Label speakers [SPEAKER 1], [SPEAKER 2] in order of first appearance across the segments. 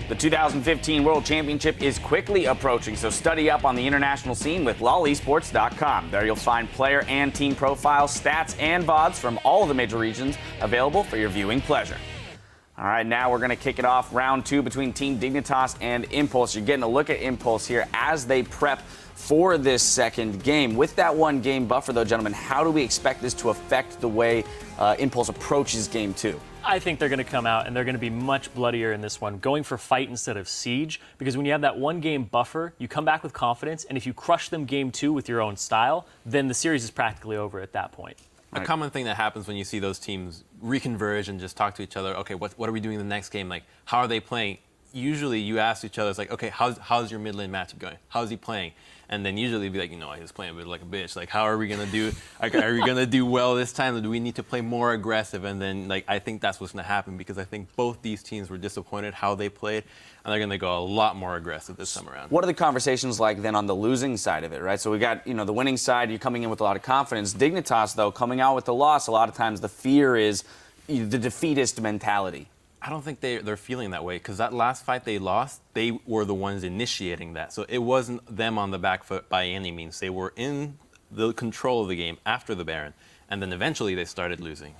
[SPEAKER 1] The 2015 World Championship is quickly approaching, so study up on the international scene with lolesports.com. There you'll find player and team profiles, stats, and VODs from all of the major regions available for your viewing pleasure. All right, now we're going to kick it off round 2 between Team Dignitas and Impulse. You're getting a look at Impulse here as they prep for this second game. With that 1 game buffer, though, gentlemen, how do we expect this to affect the way Impulse approaches game 2?
[SPEAKER 2] I think they're going to come out and they're going to be much bloodier in this one, going for fight instead of siege, because when you have that 1 game buffer, you come back with confidence, and if you crush them game 2 with your own style, then the series is practically over at that point.
[SPEAKER 3] A common thing that happens when you see those teams reconverge and just talk to each other, okay, what are we doing in the next game? Like, how are they playing? Usually you ask each other, it's like, okay, how's your mid lane matchup going? How's he playing? And then usually be like, he was playing a bit like a bitch. Like, how are we gonna do? Like, are we gonna do well this time? Or do we need to play more aggressive? And then, like, I think that's what's gonna happen, because I think both these teams were disappointed how they played, and they're gonna go a lot more aggressive this time around.
[SPEAKER 1] What are the conversations like then on the losing side of it, right? So we got, the winning side, you're coming in with a lot of confidence. Dignitas, though, coming out with the loss, a lot of times the fear is the defeatist mentality.
[SPEAKER 3] I don't think they're feeling that way, because that last fight they lost, they were the ones initiating that. So it wasn't them on the back foot by any means. They were in the control of the game after the Baron, and then eventually they started losing.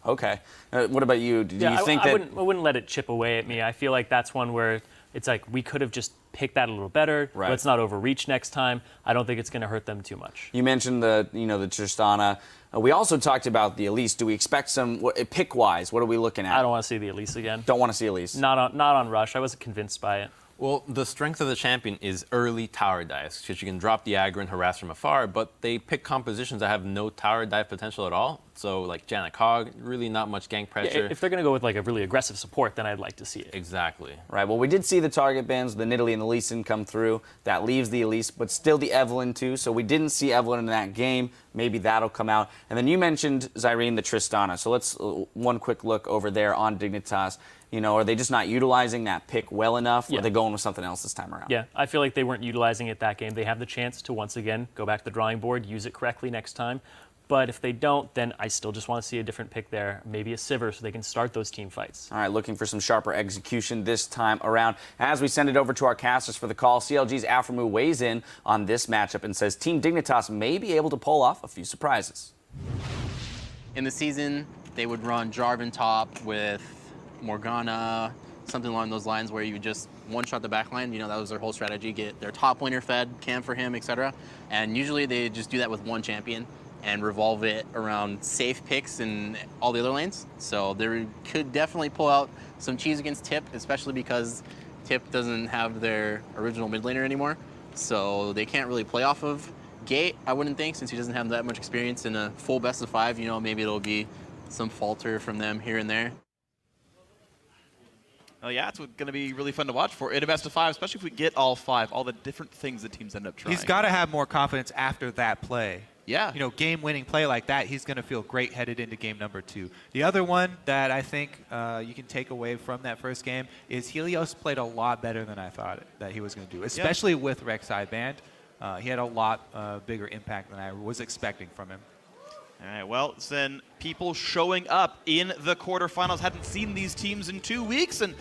[SPEAKER 1] Okay. What about you? Do you think
[SPEAKER 2] I wouldn't let it chip away at me. I feel like that's one where it's like we could have just picked that a little better.
[SPEAKER 1] Right.
[SPEAKER 2] Let's not overreach next time. I don't think it's going to hurt them too much.
[SPEAKER 1] You mentioned the Tristana. We also talked about the Elise. Do we expect some pick-wise? What are we looking at?
[SPEAKER 2] I don't want to see the Elise again.
[SPEAKER 1] Don't want to see Elise.
[SPEAKER 2] Not on Rush. I wasn't convinced by it.
[SPEAKER 3] Well, the strength of the champion is early tower dives, because you can drop the aggro and harass from afar, but they pick compositions that have no tower dive potential at all. So, like Janet Cog, really not much gank pressure.
[SPEAKER 2] Yeah, if they're going to go with like a really aggressive support, then I'd like to see it.
[SPEAKER 3] Exactly.
[SPEAKER 1] Right, well, we did see the target bans, the Nidalee and the Lee Sin come through. That leaves the Elise, but still the Evelynn too. So we didn't see Evelynn in that game. Maybe that'll come out. And then you mentioned, Zyrene, the Tristana. So let's one quick look over there on Dignitas. Are they just not utilizing that pick well enough? Or are they going with something else this time around?
[SPEAKER 2] Yeah, I feel like they weren't utilizing it that game. They have the chance to once again go back to the drawing board, use it correctly next time. But if they don't, then I still just want to see a different pick there. Maybe a Sivir so they can start those team fights.
[SPEAKER 1] All right, looking for some sharper execution this time around. As we send it over to our casters for the call, CLG's Aframu weighs in on this matchup and says Team Dignitas may be able to pull off a few surprises.
[SPEAKER 4] In the season, they would run Jarvan top with Morgana, something along those lines where you just one-shot the backline. That was their whole strategy, get their top laner fed, camp for him, etc. And usually they just do that with one champion and revolve it around safe picks in all the other lanes. So they could definitely pull out some cheese against Tip, especially because Tip doesn't have their original mid laner anymore. So they can't really play off of Gate, I wouldn't think, since he doesn't have that much experience in a full best of 5. Maybe it'll be some falter from them here and there.
[SPEAKER 5] Oh yeah, it's going to be really fun to watch for in a best of 5, especially if we get all 5, all the different things the teams end up trying.
[SPEAKER 6] He's got to have more confidence after that play.
[SPEAKER 5] Yeah.
[SPEAKER 6] Game-winning play like that, he's going to feel great headed into game number 2. The other one that I think you can take away from that first game is Helios played a lot better than I thought that he was going to do, especially with Rek'Sai banned. He had a lot bigger impact than I was expecting from him.
[SPEAKER 5] All right, well, then people showing up in the quarterfinals. Hadn't seen these teams in 2 weeks, and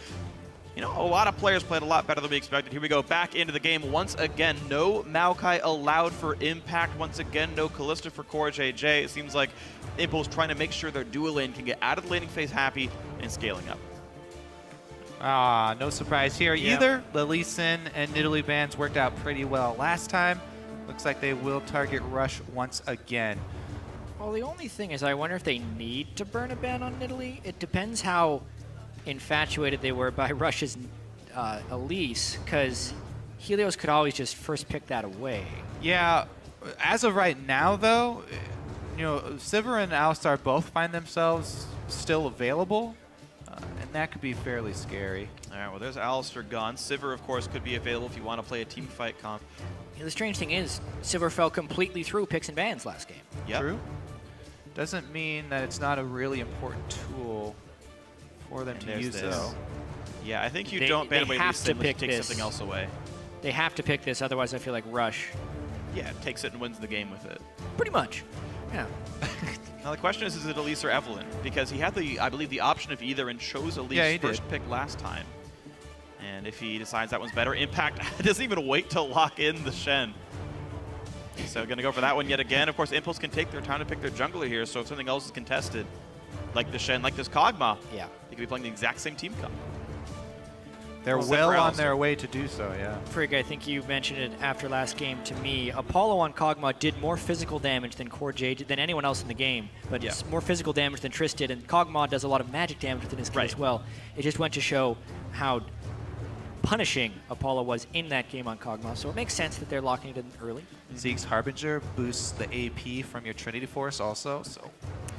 [SPEAKER 5] a lot of players played a lot better than we expected. Here we go, back into the game once again. No Maokai allowed for impact. Once again, no Kalista for Core JJ. It seems like Impulse trying to make sure their dual lane can get out of the laning phase happy and scaling up.
[SPEAKER 6] No surprise here either. The Lee Sin and Nidalee bans worked out pretty well last time. Looks like they will target Rush once again.
[SPEAKER 7] Well, the only thing is I wonder if they need to burn a ban on Nidalee. It depends how infatuated they were by Rush's Elise, because Helios could always just first pick that away.
[SPEAKER 6] Yeah, as of right now, though, Sivir and Alistar both find themselves still available, and that could be fairly scary.
[SPEAKER 5] All right, well, there's Alistar gone. Sivir, of course, could be available if you want to play a team fight comp.
[SPEAKER 7] The strange thing is, Sivir fell completely through picks and bans last game.
[SPEAKER 5] Yep.
[SPEAKER 6] True. Doesn't mean that it's not a really important tool for them to use, though.
[SPEAKER 5] Yeah, I think you don't ban away Lee Sin unless you take something else away.
[SPEAKER 7] They have to pick this, otherwise I feel like Rush.
[SPEAKER 5] Yeah, takes it and wins the game with it.
[SPEAKER 7] Pretty much, yeah.
[SPEAKER 5] Now the question is it Elise or Evelynn? Because he had I believe, the option of either and chose Elise first pick last time. And if he decides that one's better, Impact doesn't even wait to lock in the Shen. So going to go for that one yet again. Of course, Impulse can take their time to pick their jungler here, so if something else is contested, like the Shen, like this Kog'Maw,
[SPEAKER 7] Yeah.
[SPEAKER 5] they could be playing the exact same team comp.
[SPEAKER 6] They're well on their way to do so, yeah.
[SPEAKER 7] Frigg, I think you mentioned it after last game to me. Apollo on Kog'Maw did more physical damage than Core J did, than anyone else in the game, but it's more physical damage than Triss did, and Kog'Maw does a lot of magic damage within his skill as well. It just went to show how punishing Apollo was in that game on Kog'Maw, so it makes sense that they're locking it in early.
[SPEAKER 6] Zeke's Harbinger boosts the AP from your Trinity Force also, so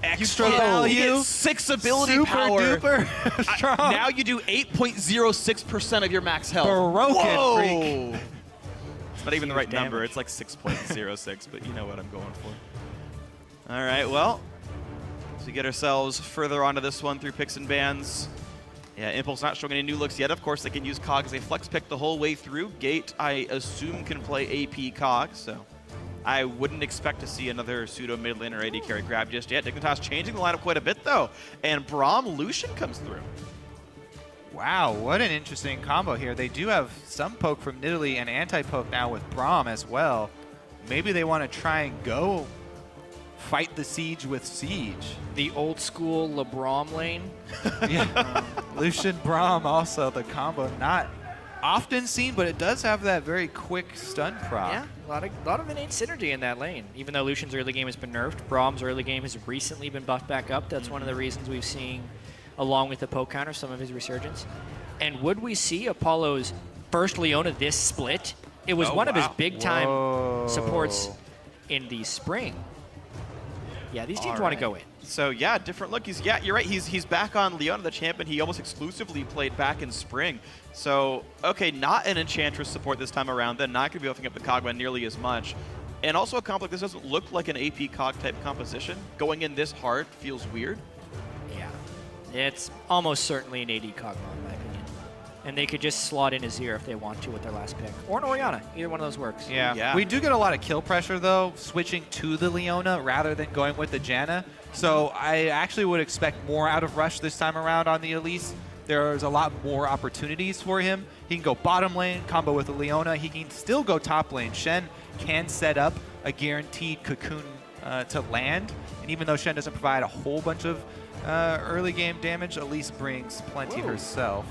[SPEAKER 5] Extra
[SPEAKER 6] value.
[SPEAKER 5] You get 6 ability
[SPEAKER 6] super
[SPEAKER 5] power.
[SPEAKER 6] duper strong.
[SPEAKER 5] Now you do 8.06% of your max health.
[SPEAKER 6] Broken
[SPEAKER 5] Whoa!
[SPEAKER 6] freak.
[SPEAKER 5] It's not even the right
[SPEAKER 7] Damage.
[SPEAKER 5] number. It's like 6.06, but you know what I'm going for. All right, well, as we get ourselves further onto this one through picks and bans. Yeah, Impulse not showing any new looks yet. Of course, they can use Cog as a flex pick the whole way through. Gate, I assume, can play AP Cog, so I wouldn't expect to see another pseudo mid lane or AD carry grab just yet. Dignitas changing the lineup quite a bit, though. And Braum Lucian comes through.
[SPEAKER 6] Wow, what an interesting combo here. They do have some poke from Nidalee and anti-poke now with Braum as well. Maybe they want to try and go fight the siege with Siege.
[SPEAKER 7] The old school LeBron lane.
[SPEAKER 6] Yeah. Lucian Braum also, the combo not often seen, but it does have that very quick stun proc.
[SPEAKER 7] Yeah, a lot of innate synergy in that lane. Even though Lucian's early game has been nerfed, Braum's early game has recently been buffed back up. That's one of the reasons we've seen, along with the poke counter, some of his resurgence. And would we see Apollo's first Leona this split? It was one of his big-time supports in the spring. Yeah, these teams want to go in.
[SPEAKER 5] So yeah, different look. You're right. He's back on Leona, the champion he almost exclusively played back in spring. So okay, not an Enchantress support this time around. Then not going to be buffing up the Kog'Maw nearly as much. And also a comp like this doesn't look like an AP Cog type composition. Going in this hard feels weird.
[SPEAKER 7] Yeah, it's almost certainly an AD Kog'Maw in my opinion. And they could just slot in Azir if they want to with their last pick. Or an Orianna. Either one of those works.
[SPEAKER 5] Yeah.
[SPEAKER 6] We do get a lot of kill pressure, though, switching to the Leona rather than going with the Janna. So I actually would expect more out of Rush this time around on the Elise. There's a lot more opportunities for him. He can go bottom lane, combo with the Leona. He can still go top lane. Shen can set up a guaranteed cocoon to land. And even though Shen doesn't provide a whole bunch of early game damage, Elise brings plenty herself.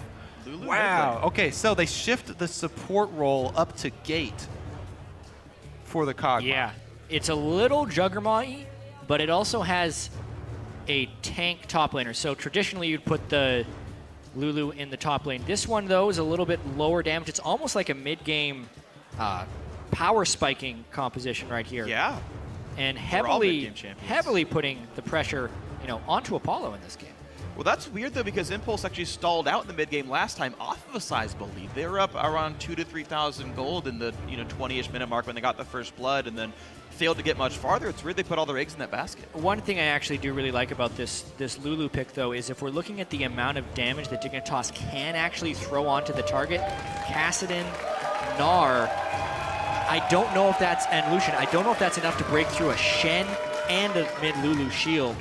[SPEAKER 5] Lulu
[SPEAKER 6] Wow. Okay, so they shift the support role up to Gate for the Kog'Maw.
[SPEAKER 7] Yeah, it's a little Juggernaut-y, but it also has a tank top laner. So traditionally you'd put the Lulu in the top lane. This one, though, is a little bit lower damage. It's almost like a mid-game power spiking composition right here.
[SPEAKER 5] Yeah.
[SPEAKER 7] And
[SPEAKER 5] all mid-game champions.
[SPEAKER 7] heavily putting the pressure, onto Apollo in this game.
[SPEAKER 5] Well, that's weird, though, because Impulse actually stalled out in the mid-game last time off of a sizable lead. They were up around 2,000 to 3,000 gold in the 20-ish minute mark when they got the first blood and then failed to get much farther. It's weird they put all their eggs in that basket.
[SPEAKER 7] One thing I actually do really like about this Lulu pick, though, is if we're looking at the amount of damage that Dignitas can actually throw onto the target, Kassadin, Gnar, I don't know if that's, and Lucian, I don't know if that's enough to break through a Shen and a mid-Lulu shield.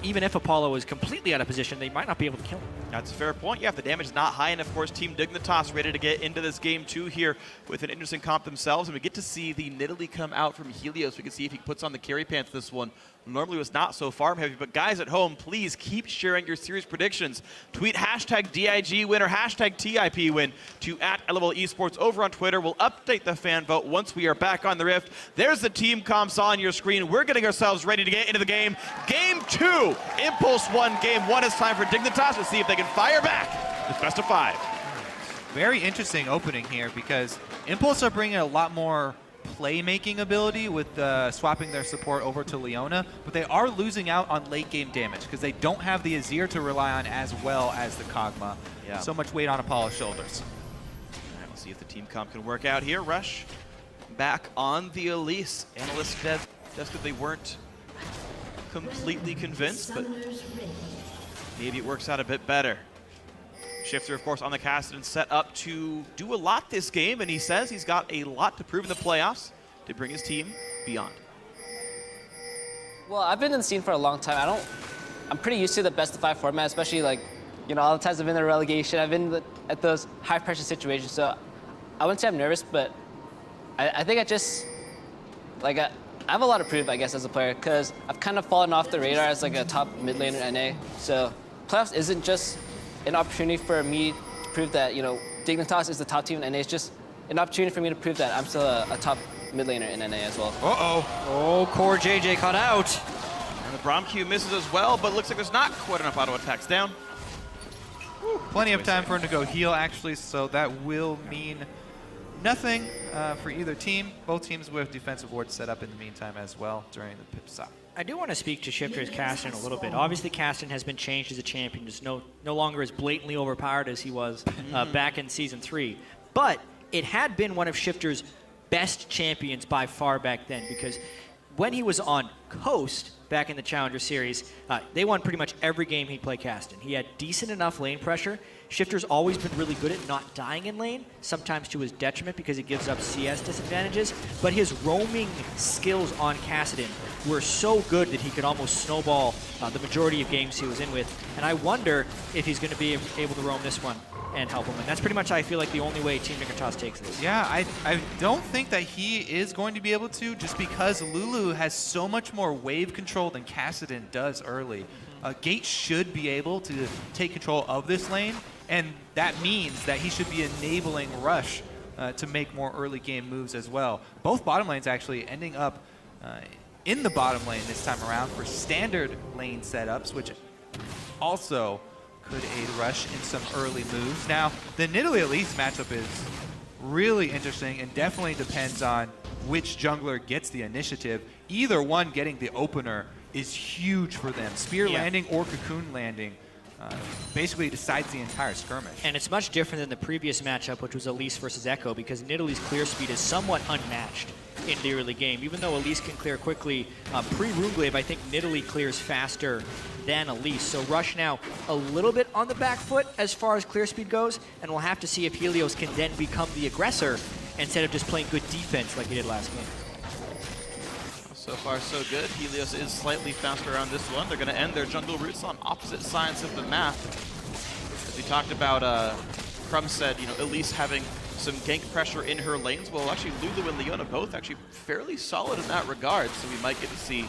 [SPEAKER 7] Even if Apollo is completely out of position, they might not be able to kill him.
[SPEAKER 5] That's a fair point. Yeah, if the damage is not high, and of course, Team Dignitas ready to get into this game too here with an interesting comp themselves. And we get to see the Nidalee come out from Helios. We can see if he puts on the carry pants this one. Normally was not so farm heavy, but guys at home, please keep sharing your series predictions. Tweet hashtag DIG win or hashtag TIP win to @LevelEsports over on Twitter. We'll update the fan vote once we are back on the Rift. There's the team comps on your screen. We're getting ourselves ready to get into the game. Game 2, Impulse 1, Game 1. It's time for Dignitas to see if they can fire back with best of 5.
[SPEAKER 6] Very interesting opening here because Impulse are bringing a lot more playmaking ability with swapping their support over to Leona, but they are losing out on late game damage because they don't have the Azir to rely on as well as the Kog'Maw.
[SPEAKER 5] Yeah.
[SPEAKER 6] So much weight on Apollo's shoulders.
[SPEAKER 5] All right, we'll see if the team comp can work out here. Rush back on the Elise. Analysts just that they weren't completely convinced, but maybe it works out a bit better. Shifter, of course, on the Kassadin, set up to do a lot this game, and he says he's got a lot to prove in the playoffs to bring his team beyond.
[SPEAKER 8] Well, I've been in the scene for a long time. I'm pretty used to the best of 5 format, especially like You know, all the times I've been in a relegation, I've been at those high-pressure situations. So I wouldn't say I'm nervous, but I think I just, like, I have a lot to prove, I guess, as a player, because I've kind of fallen off the radar as, like, a top mid laner in NA. So playoffs isn't just an opportunity for me to prove that, you know, Dignitas is the top team in NA. It's just an opportunity for me to prove that I'm still a top mid laner in NA as well.
[SPEAKER 7] Oh, Core JJ caught out.
[SPEAKER 5] And the Braum Q misses as well, but looks like there's not quite enough auto attacks down.
[SPEAKER 6] Plenty of time for him to go heal, actually, so that will mean nothing for either team. Both teams with defensive wards set up in the meantime as well during the pip stop.
[SPEAKER 7] I do want to speak to Shifter's Caston a little bit. Obviously, Caston has been changed as a champion. He's no longer as blatantly overpowered as he was back in Season 3. But it had been one of Shifter's best champions by far back then, because when he was on Coast back in the Challenger Series, they won pretty much every game he played Caston. He had decent enough lane pressure. Shifter's always been really good at not dying in lane, sometimes to his detriment because he gives up CS disadvantages, but his roaming skills on Kassadin were so good that he could almost snowball the majority of games he was in with, and I wonder if he's going to be able to roam this one and help him, and that's pretty much, I feel like, the only way Team Dignitas takes this.
[SPEAKER 6] Yeah, I don't think that he is going to be able to, just because Lulu has so much more wave control than Kassadin does early. Gate should be able to take control of this lane, and that means that he should be enabling Rush to make more early game moves as well. Both bottom lanes actually ending up in the bottom lane this time around for standard lane setups, which also could aid Rush in some early moves. Now, the Nidalee Elise matchup is really interesting and definitely depends on which jungler gets the initiative. Either one getting the opener is huge for them. Spear landing or Cocoon landing basically decides the entire skirmish.
[SPEAKER 7] And it's much different than the previous matchup, which was Elise versus Echo, because Nidalee's clear speed is somewhat unmatched in the early game. Even though Elise can clear quickly, pre-Runeglaive, I think Nidalee clears faster than Elise. So Rush now a little bit on the back foot as far as clear speed goes, and we'll have to see if Helios can then become the aggressor instead of just playing good defense like he did last game.
[SPEAKER 5] So far, so good. Helios is slightly faster on this one. They're going to end their jungle routes on opposite sides of the map. As we talked about, Crumb said, you know, Elise having some gank pressure in her lanes. Well, actually, Lulu and Leona both actually fairly solid in that regard, so we might get to see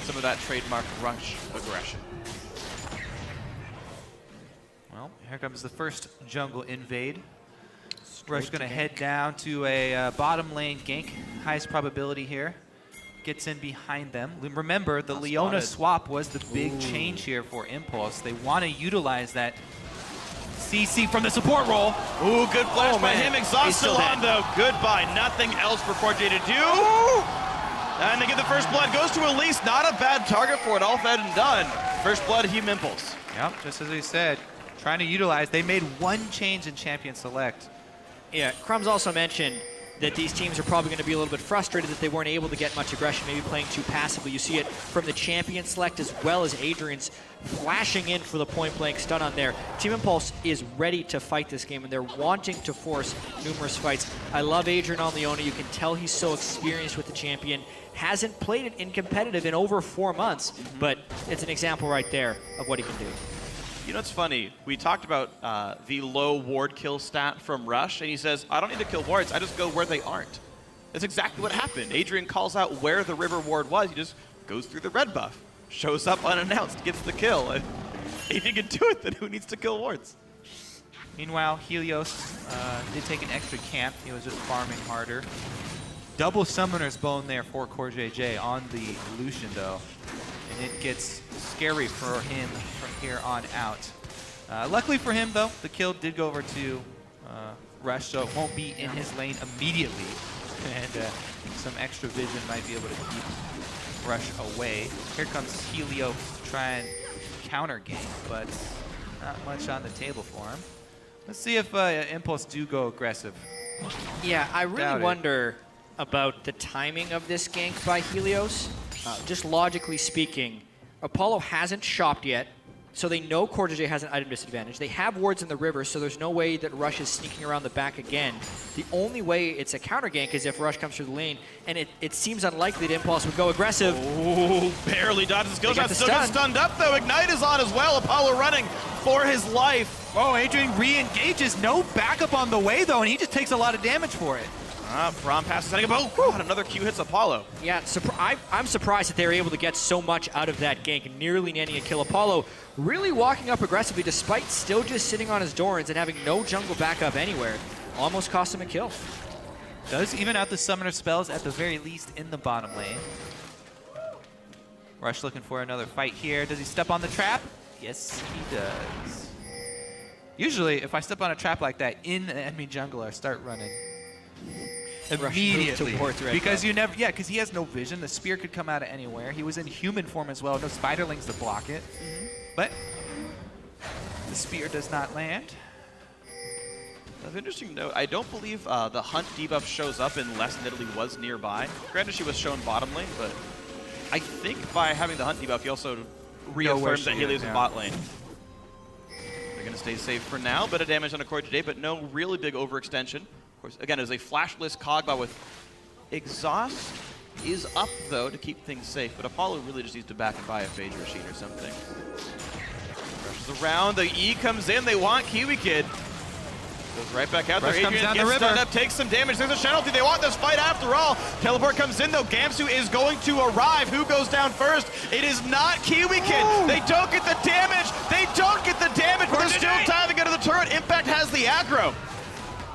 [SPEAKER 5] some of that trademark Rush aggression.
[SPEAKER 6] Well, here comes the first jungle invade. Rush going to head down to a bottom lane gank. Highest probability here. Gets in behind them. Remember, the Leona swap was the big change here for Impulse. They want to utilize that CC from the support role.
[SPEAKER 5] Ooh, good flash by him. Exhaust Salon, though. Goodbye. Nothing else for J to do. And they get the first blood. Goes to Elise. Not a bad target for it. All said and done. First blood, Hume Impulse.
[SPEAKER 6] Yep, just as we said, trying to utilize. They made one change in Champion Select.
[SPEAKER 7] Yeah, Crumbs also mentioned that these teams are probably going to be a little bit frustrated that they weren't able to get much aggression, maybe playing too passively. You see it from the champion select as well as Adrian's flashing in for the point-blank stun on there. Team Impulse is ready to fight this game, and they're wanting to force numerous fights. I love Adrian on Leona. You can tell he's so experienced with the champion. Hasn't played it in competitive in over 4 months, but it's an example right there of what he can do.
[SPEAKER 5] You know, it's funny. We talked about the low ward kill stat from Rush, and he says, I don't need to kill wards, I just go where they aren't. That's exactly what happened. Adrian calls out where the river ward was. He just goes through the red buff, shows up unannounced, gets the kill. If he can do it, then who needs to kill wards?
[SPEAKER 6] Meanwhile, Helios did take an extra camp. He was just farming harder. Double Summoner's Bone there for Core JJ on the Lucian, though. And it gets scary for him from here on out. Luckily for him, though, the kill did go over to Rush, so it won't be in his lane immediately. And some extra vision might be able to keep Rush away. Here comes Helios to try and counter game, but not much on the table for him. Let's see if Impulse do go aggressive.
[SPEAKER 7] Yeah, I really wonder about the timing of this gank by Helios. Just logically speaking, Apollo hasn't shopped yet. so they know KorJJ has an item disadvantage. They have wards in the river, so there's no way that Rush is sneaking around the back again. The only way it's a counter gank is if Rush comes through the lane, and it seems unlikely that Impulse would go aggressive.
[SPEAKER 5] Oh, barely dodges the skill shot.
[SPEAKER 7] the
[SPEAKER 5] Still gets
[SPEAKER 7] stun.
[SPEAKER 5] stunned up, though. Ignite is on as well. Apollo running for his life.
[SPEAKER 6] Oh, Adrian re-engages. No backup on the way, though, and he just takes a lot of damage for it.
[SPEAKER 5] Braum passes setting up. Oh, God, another Q hits Apollo.
[SPEAKER 7] Yeah, I'm surprised that they were able to get so much out of that gank, nearly nanny a kill. Apollo really walking up aggressively despite still just sitting on his Dorans and having no jungle backup anywhere. Almost cost him a kill.
[SPEAKER 6] Does even out the summoner spells at the very least in the bottom lane. Rush looking for another fight here. Does he step on the trap? Yes, he does. Usually, if I step on a trap like that in an enemy jungle, I start running immediately. Because you never, because he has no vision. The spear could come out of anywhere. He was in human form as well. No spiderlings to block it. But the spear does not land.
[SPEAKER 5] That's interesting to note. I don't believe the Hunt debuff shows up unless Nidalee was nearby. Granted, she was shown bottom lane, but I think by having the Hunt debuff, he also reaffirms that Helios in bot lane. They're going to stay safe for now. Bit of damage on a KorJJ, but no really big overextension. Of course, again, it was a flashless Kog'Maw with exhaust is up, though, to keep things safe. But Apollo really just needs to back and buy a Phage machine or something. Rushes around. The E comes in. They want Kiwi Kid. Goes right back out there.
[SPEAKER 6] Rush comes
[SPEAKER 5] Adrian
[SPEAKER 6] down the
[SPEAKER 5] gets
[SPEAKER 6] river.
[SPEAKER 5] stunned up, takes some damage. There's a penalty. They want this fight after all. Teleport comes in, though. Gamsu is going to arrive. Who goes down first? It is not Kiwi Kid.
[SPEAKER 6] Ooh.
[SPEAKER 5] They don't get the damage. They don't get the damage, but there's still time to get to the turret. Impact has the aggro.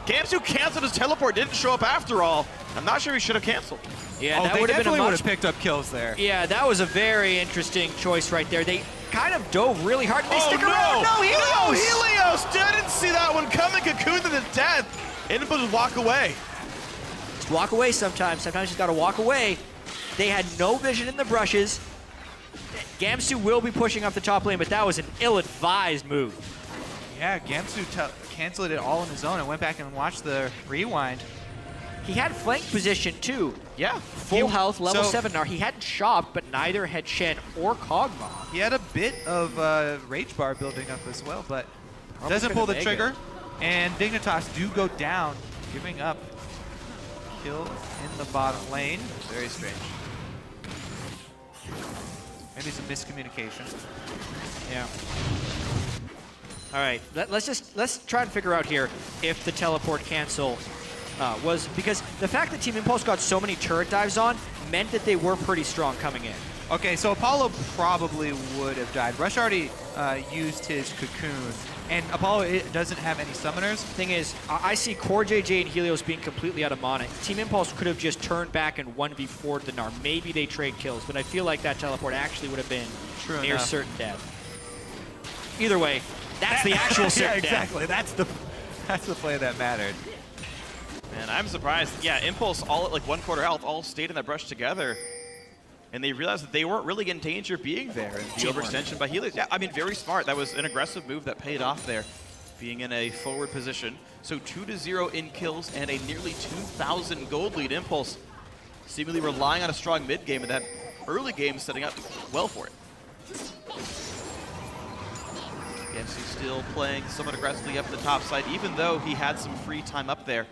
[SPEAKER 5] Gamsu canceled his teleport. Didn't show up after all. I'm not sure he should have canceled.
[SPEAKER 7] Yeah,
[SPEAKER 6] Oh,
[SPEAKER 7] that
[SPEAKER 6] they
[SPEAKER 7] would have been a
[SPEAKER 6] definitely would
[SPEAKER 7] much
[SPEAKER 6] have picked up kills there.
[SPEAKER 7] Yeah, that was a very interesting choice right there. They kind of dove really hard. They stick
[SPEAKER 5] no.
[SPEAKER 7] around. No, Helios!
[SPEAKER 5] Helios! Didn't see that one coming. Cocoon to the death. And just walk away.
[SPEAKER 7] Just walk away sometimes. Sometimes you got to walk away. They had no vision in the brushes. Gamsu will be pushing up the top lane, but that was an ill-advised move.
[SPEAKER 6] Yeah, Gamsu canceled it all on his own and went back and watched the rewind.
[SPEAKER 7] He had flank position too.
[SPEAKER 5] Yeah.
[SPEAKER 7] Full health, level
[SPEAKER 6] so-
[SPEAKER 7] 7 Gnar. He hadn't shopped, but neither had Shen or Kog'Maw.
[SPEAKER 6] He had a bit of rage bar building up as well, but doesn't
[SPEAKER 7] could've
[SPEAKER 6] pull the
[SPEAKER 7] made
[SPEAKER 6] trigger. And Dignitas do go down, giving up kill in the bottom lane. Very strange. Maybe some miscommunication.
[SPEAKER 7] Yeah. All right, let's try and figure out here if the teleport cancel was because the fact that Team Impulse got so many turret dives on meant that they were pretty strong coming in.
[SPEAKER 6] Okay, so Apollo probably would have died. Rush already used his cocoon, and Apollo doesn't have any summoners.
[SPEAKER 7] Thing is, I see KorJJ and Helios being completely out of mana. Team Impulse could have just turned back and 1v4'd the Gnar. Maybe they trade kills, but I feel like that teleport actually would have been near certain death. Either way, that's the actual certain death.
[SPEAKER 6] Exactly. That's the play that mattered.
[SPEAKER 5] Man, I'm surprised. Yeah, Impulse all at like 1/4 health all stayed in that brush together. And they realized that they weren't really in danger of being there. And the overextension by Helios. Yeah, I mean, very smart. That was an aggressive move that paid off there, being in a forward position. So 2-0 in kills and a nearly 2,000 gold lead. Impulse seemingly relying on a strong mid game, and that early game setting up well for it. Gamsu still playing somewhat aggressively up the top side, even though he had some free time up there.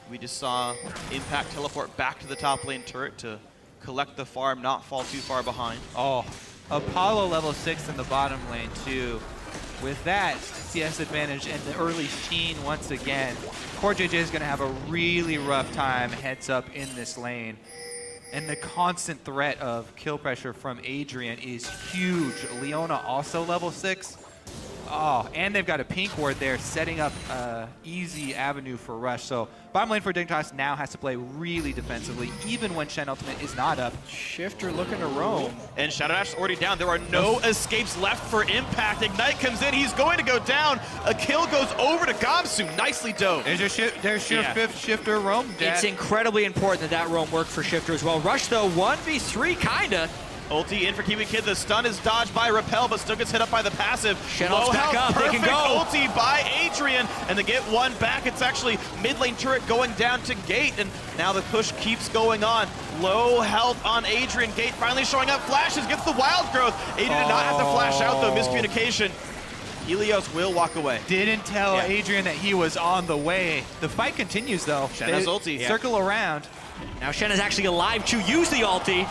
[SPEAKER 5] We just saw Impact teleport back to the top lane turret to collect the farm, not fall too far behind.
[SPEAKER 6] Oh, Apollo level 6 in the bottom lane too. With that CS advantage and the early sheen once again, KorJJ is going to have a really rough time heads up in this lane. And the constant threat of kill pressure from Adrian is huge. Leona also level 6. Oh, and they've got a pink ward there setting up easy avenue for Rush. So bottom lane for Dignitas now has to play really defensively, even when Shen Ultimate is not up.
[SPEAKER 7] Shifter looking to roam.
[SPEAKER 5] And Shadow Dash is already down. There are no escapes left for Impact. Ignite comes in. He's going to go down. A kill goes over to Gamsu. Nicely dove.
[SPEAKER 6] There's your fifth Shifter roam.
[SPEAKER 7] It's incredibly important that that roam worked for Shifter as well. Rush, though, 1v3 kinda.
[SPEAKER 5] Ulti in for Kiwi Kid. The stun is dodged by Repel, but still gets hit up by the passive.
[SPEAKER 7] Shenal's back up. They can
[SPEAKER 5] Perfect
[SPEAKER 7] go.
[SPEAKER 5] ulti by Adrian, and they get one back. It's actually mid lane turret going down to Gate, and now the push keeps going on. Low health on Adrian. Gate finally showing up. Flashes, gets the wild growth. Adrian did not have to flash out, though. Miscommunication. Helios will walk away.
[SPEAKER 6] Didn't tell Adrian that he was on the way. The fight continues, though.
[SPEAKER 5] Shen has ulti.
[SPEAKER 6] Circle around.
[SPEAKER 7] Now Shen is actually alive to use the ulti,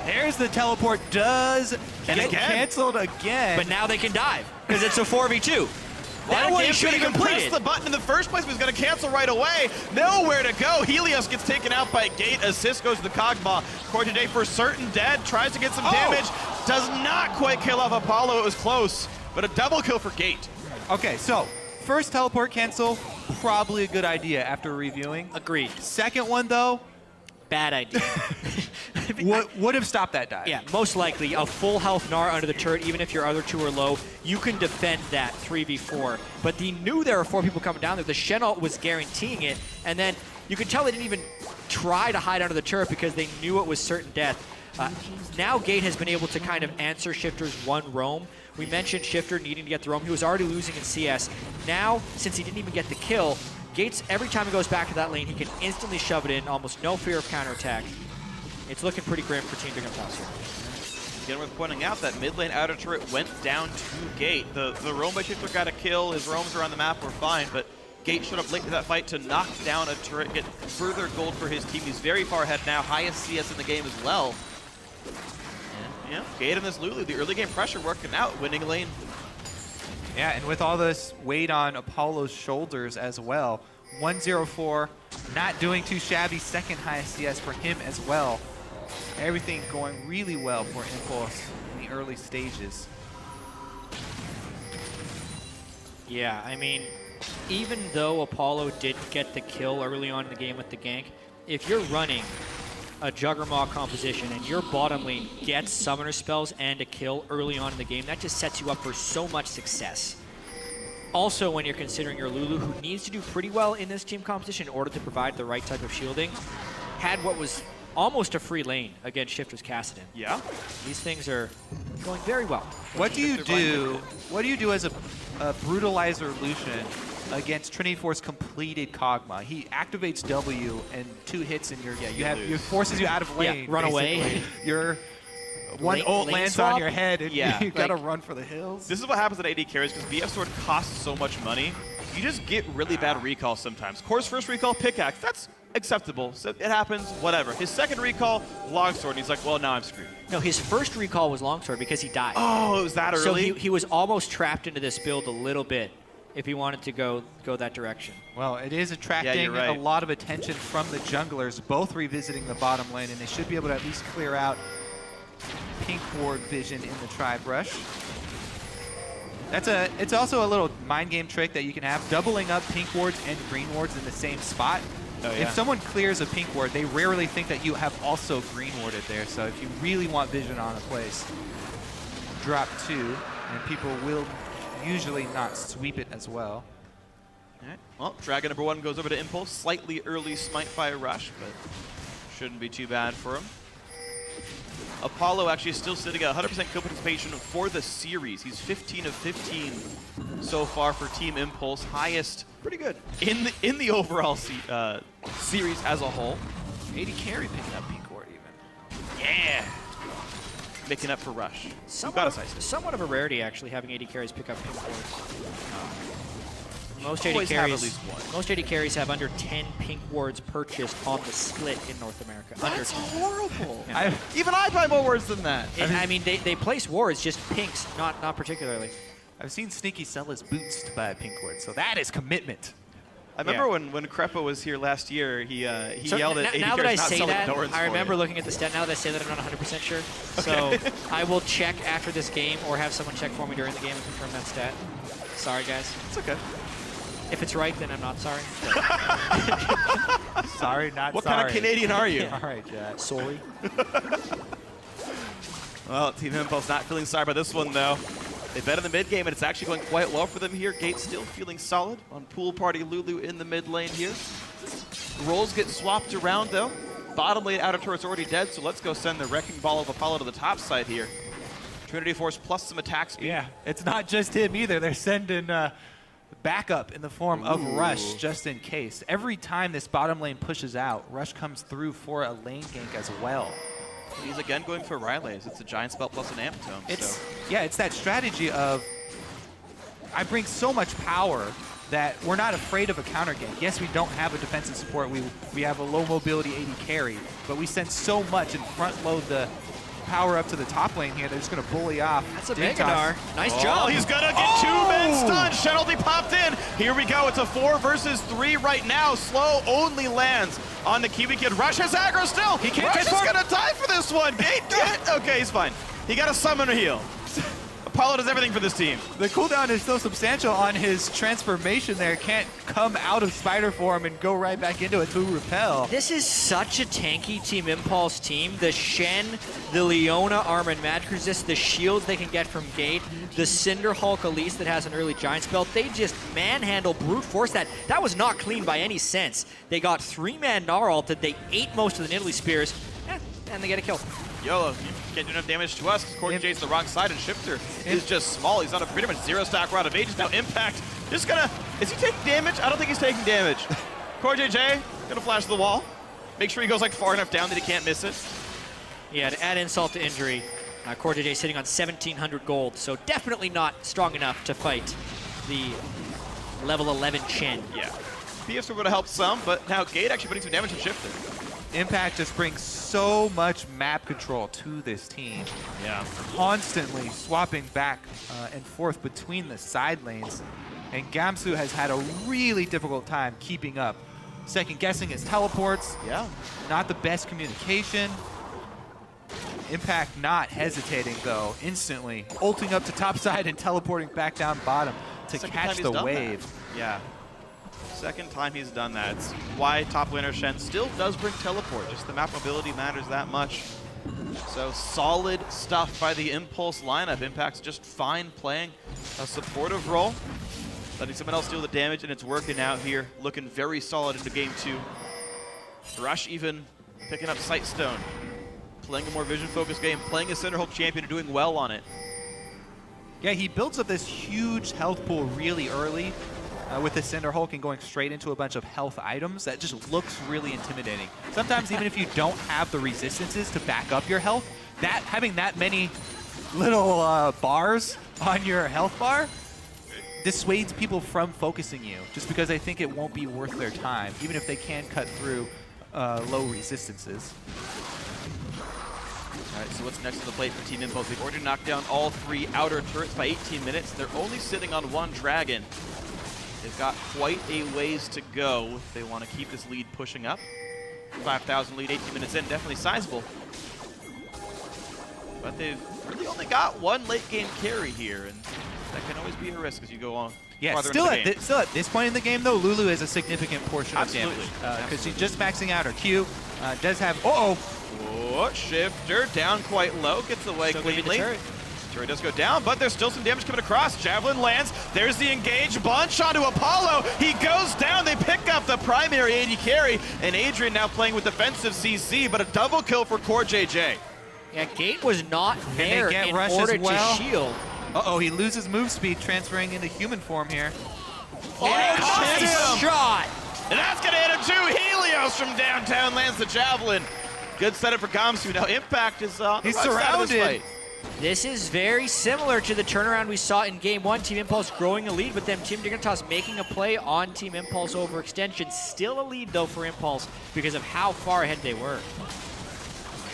[SPEAKER 6] There's the teleport. Does
[SPEAKER 5] And
[SPEAKER 6] get
[SPEAKER 5] again.
[SPEAKER 6] canceled again.
[SPEAKER 7] but now they can dive because it's a 4v2. That one he should have
[SPEAKER 5] even press
[SPEAKER 7] completed.
[SPEAKER 5] the button in the first place, but he's going to cancel right away. Nowhere to go. Helios gets taken out by Gate. Assist goes to the Kog'Maw. Core today for certain dead. Tries to get some damage. Does not quite kill off Apollo. It was close, but a double kill for Gate.
[SPEAKER 6] Okay, so first teleport cancel, probably a good idea after reviewing.
[SPEAKER 7] Agreed.
[SPEAKER 6] Second one, though,
[SPEAKER 7] Bad idea.
[SPEAKER 6] would have stopped that dive.
[SPEAKER 7] Yeah, most likely. A full health Gnar under the turret, even if your other two are low, you can defend that 3v4. But he knew there were 4 people coming down there. The Shen ult was guaranteeing it, and then you could tell they didn't even try to hide under the turret because they knew it was certain death. Now Gate has been able to kind of answer Shifter's one roam. We mentioned Shifter needing to get the roam. He was already losing in CS. Now, since he didn't even get the kill, Gates, every time he goes back to that lane, he can instantly shove it in, almost no fear of counterattack. It's looking pretty grim for Team Big and Toss here.
[SPEAKER 5] Again, worth pointing out that mid lane outer turret went down to Gate. The roam by Shifter got a kill. His roams around the map were fine, but Gate showed up late to that fight to knock down a turret, get further gold for his team. He's very far ahead now, highest CS in the game as well. And, yeah, Gate and this Lulu, the early game pressure working out, winning lane.
[SPEAKER 6] Yeah, and with all this weight on Apollo's shoulders as well, 104, not doing too shabby, second highest CS for him as well. Everything going really well for Impulse in the early stages.
[SPEAKER 7] Yeah, I mean, even though Apollo did get the kill early on in the game with the gank, if you're running a Juggernaut composition and your bottom lane gets summoner spells and a kill early on in the game, that just sets you up for so much success. Also, when you're considering your Lulu, who needs to do pretty well in this team competition in order to provide the right type of shielding, had what was almost a free lane against Shifter's Kassadin.
[SPEAKER 5] Yeah.
[SPEAKER 7] These things are going very well.
[SPEAKER 6] What do you do? What do you do as a brutalizer Lucian against Trinity Force completed Kog'Maw? He activates W and 2 hits and you forces you out of lane.
[SPEAKER 7] run away.
[SPEAKER 6] basically. You're one
[SPEAKER 7] Lane-
[SPEAKER 6] ult
[SPEAKER 7] lane
[SPEAKER 6] lands
[SPEAKER 7] swap?
[SPEAKER 6] on your head and
[SPEAKER 5] Yeah.
[SPEAKER 6] you gotta
[SPEAKER 7] Like-
[SPEAKER 6] run for the hills.
[SPEAKER 5] This is what happens at AD carries because BF Sword costs so much money. You just get really bad recalls sometimes. Core's first recall, pickaxe. That's acceptable. So it happens, whatever. His second recall, longsword. And he's like, well, now I'm screwed.
[SPEAKER 7] No, his first recall was longsword because he died.
[SPEAKER 5] Oh, it was that
[SPEAKER 7] So
[SPEAKER 5] early?
[SPEAKER 7] he was almost trapped into this build a little bit if he wanted to go that direction.
[SPEAKER 6] Well, it is attracting
[SPEAKER 5] right.
[SPEAKER 6] a lot of attention from the junglers, both revisiting the bottom lane, and they should be able to at least clear out pink ward vision in the tri-brush. It's also a little mind game trick that you can have, doubling up pink wards and green wards in the same spot.
[SPEAKER 5] Oh, yeah.
[SPEAKER 6] If someone clears a pink ward, they rarely think that you have also green warded there. So if you really want vision on a place, drop 2, and people will usually not sweep it as well.
[SPEAKER 5] All right. Well, Dragon number 1 goes over to Impulse. Slightly early smite by Rush, but shouldn't be too bad for him. Apollo actually still sitting at 100% co-participation for the series. He's 15 of 15 so far for Team Impulse. Highest, pretty good, in the overall series as a whole.
[SPEAKER 6] AD carry picking up pink ward even.
[SPEAKER 5] Yeah! Making up for Rush.
[SPEAKER 7] Somewhat of a rarity, actually, having AD carries pick up pink wards. Most AD
[SPEAKER 5] Always have
[SPEAKER 7] carries,
[SPEAKER 5] at least one.
[SPEAKER 7] most AD carries have under 10 pink wards purchased on the split in North America.
[SPEAKER 5] That's
[SPEAKER 7] under 10.
[SPEAKER 5] horrible.
[SPEAKER 7] Yeah.
[SPEAKER 5] Even I buy more words than that.
[SPEAKER 7] I mean, they place wards, just pinks, not particularly.
[SPEAKER 6] I've seen Sneaky sell his boots to buy a pink ward, so that is commitment.
[SPEAKER 5] I remember when Crepa was here last year, he
[SPEAKER 7] So
[SPEAKER 5] yelled at AD
[SPEAKER 7] now that I
[SPEAKER 5] carries not
[SPEAKER 7] say
[SPEAKER 5] selling
[SPEAKER 7] that,
[SPEAKER 5] Dorans
[SPEAKER 7] I
[SPEAKER 5] for
[SPEAKER 7] remember
[SPEAKER 5] you.
[SPEAKER 7] looking at the stat. Now that I say that, I'm not 100% sure. So I will check after this game or have someone check for me during the game and confirm that stat. Sorry, guys.
[SPEAKER 5] It's okay.
[SPEAKER 7] If it's right, then I'm not sorry.
[SPEAKER 6] Sorry, not
[SPEAKER 5] What
[SPEAKER 6] sorry.
[SPEAKER 5] kind of Canadian are you?
[SPEAKER 6] All right, Jack.
[SPEAKER 7] Sorry.
[SPEAKER 5] Well, Team Impulse not feeling sorry about this one, though. They bet in the mid game, and it's actually going quite well for them here. Gate still feeling solid on Pool Party Lulu in the mid lane here. Roles get swapped around, though. Bottom lane outer turret's already dead, so let's go send the Wrecking Ball of Apollo to the top side here. Trinity Force plus some attack speed.
[SPEAKER 6] Yeah, it's not just him either. They're sending backup in the form of Rush just in case. Every time this bottom lane pushes out, Rush comes through for a lane gank as well.
[SPEAKER 5] He's again going for Rylays. It's a giant spell plus an amp tome.
[SPEAKER 6] Yeah, it's that strategy of I bring so much power that we're not afraid of a counter gank. Yes, we don't have a defensive support. We have a low mobility AD carry, but we send so much and front load the power up to the top lane here. They're just going to bully off.
[SPEAKER 7] That's a Megadar. Nice
[SPEAKER 5] Oh,
[SPEAKER 7] job.
[SPEAKER 5] he's gonna get two men stunned. Shenalty popped in. Here we go. It's a 4 versus 3 right now. Slow only lands on the Kiwi Kid. Rush has aggro still.
[SPEAKER 6] He can't
[SPEAKER 5] Rush is
[SPEAKER 6] transform.
[SPEAKER 5] gonna die for this one. Gate, okay, he's fine. He got a summon or heal. Apollo does everything for this team.
[SPEAKER 6] The cooldown is so substantial on his transformation there. Can't come out of spider form and go right back into it to repel.
[SPEAKER 7] This is such a tanky Team Impulse team. The Shen, the Leona Armored Mad Resist, the shields they can get from Gate, the Cinder Hulk Elise that has an early giant spell. They just manhandle, brute force that. That was not clean by any sense. They got 3-man Gnar ulted, they ate most of the Nidalee Spears, and they get a kill.
[SPEAKER 5] YOLO, you can't do enough damage to us. Cordy J's the wrong side, and Shifter is just small. He's on a pretty much 0-stack round of ages. Now Impact just gonna, is he taking damage? I don't think he's taking damage. Cordy J gonna flash the wall. Make sure he goes like far enough down that he can't miss it.
[SPEAKER 7] Yeah, to add insult to injury, Cordy J sitting on 1,700 gold, so definitely not strong enough to fight the level 11 Shen.
[SPEAKER 5] Yeah. PS would have helped some, but now Gate actually putting some damage on Shifter.
[SPEAKER 6] Impact just brings so much map control to this team.
[SPEAKER 5] Yeah.
[SPEAKER 6] Constantly swapping back and forth between the side lanes. And Gamsu has had a really difficult time keeping up. Second guessing his teleports.
[SPEAKER 5] Yeah.
[SPEAKER 6] Not the best communication. Impact not hesitating though, instantly ulting up to top side and teleporting back down bottom to
[SPEAKER 5] Second
[SPEAKER 6] catch
[SPEAKER 5] time he's
[SPEAKER 6] the
[SPEAKER 5] done
[SPEAKER 6] wave.
[SPEAKER 5] that. Yeah. Second time he's done that. It's why top laner Shen still does bring teleport. Just the map mobility matters that much. So solid stuff by the Impulse lineup. Impact's just fine playing a supportive role. Letting someone else deal the damage, and it's working out here. Looking very solid into game 2. Rush even picking up Sightstone. Playing a more vision-focused game. Playing a Center Hulk champion and doing well on it.
[SPEAKER 6] Yeah, he builds up this huge health pool really early. With the Cinder Hulk and going straight into a bunch of health items, that just looks really intimidating. Sometimes even if you don't have the resistances to back up your health, that having that many little bars on your health bar dissuades people from focusing you, just because they think it won't be worth their time, even if they can cut through low resistances.
[SPEAKER 5] All right, so what's next on the plate for Team Impulse? They've already knocked down all 3 outer turrets by 18 minutes. They're only sitting on 1 dragon. They've got quite a ways to go if they want to keep this lead pushing up. 5,000 lead, 18 minutes in, definitely sizable. But they've really only got 1 late game carry here, and that can always be a risk as you go on.
[SPEAKER 6] Yeah,
[SPEAKER 5] farther
[SPEAKER 6] still
[SPEAKER 5] into the game.
[SPEAKER 6] still at this point in the game, though, Lulu is a significant portion
[SPEAKER 5] Absolutely.
[SPEAKER 6] of damage. Because she's just maxing out her Q. Does have, oh,
[SPEAKER 5] Shifter down quite low, gets away
[SPEAKER 7] Still gonna be the
[SPEAKER 5] cleanly.
[SPEAKER 7] turret.
[SPEAKER 5] Turret does go down, but there's still some damage coming across. Javelin lands. There's the engage bunch onto Apollo. He goes down. They pick up the primary AD carry, and Adrian now playing with defensive CC, but a double kill for Core JJ.
[SPEAKER 7] Yeah, Gate was not there
[SPEAKER 6] get
[SPEAKER 7] in
[SPEAKER 6] Rush as
[SPEAKER 7] order
[SPEAKER 6] well?
[SPEAKER 7] to shield.
[SPEAKER 6] uh-oh, he loses move speed, transferring into human form here.
[SPEAKER 7] Nice shot!
[SPEAKER 5] And that's going to hit him too. Helios from downtown lands the Javelin. Good setup for Gamsu. Now Impact is on the
[SPEAKER 6] He's
[SPEAKER 5] right side of this
[SPEAKER 6] surrounded.
[SPEAKER 5] fight.
[SPEAKER 7] This is very similar to the turnaround we saw in Game 1. Team Impulse growing a lead, but then Team Dignitas making a play on Team Impulse overextension. Still a lead, though, for Impulse because of how far ahead they were.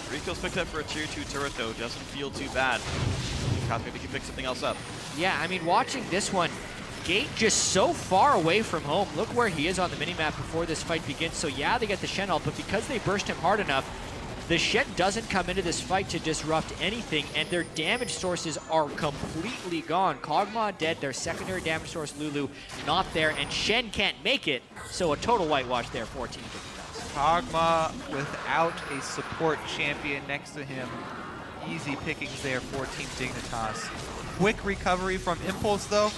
[SPEAKER 5] 3 kills picked up for a tier 2 turret, though. Doesn't feel too bad. Maybe he can pick something else up.
[SPEAKER 7] Yeah, I mean, watching this one, Gate just so far away from home. Look where he is on the minimap before this fight begins. So yeah, they get the Shen ult, but because they burst him hard enough, the Shen doesn't come into this fight to disrupt anything, and their damage sources are completely gone. Kog'Maw dead, their secondary damage source, Lulu, not there, and Shen can't make it, so a total whitewash there for Team Dignitas.
[SPEAKER 6] Kog'Maw without a support champion next to him. Easy pickings there for Team Dignitas. Quick recovery from Impulse, though,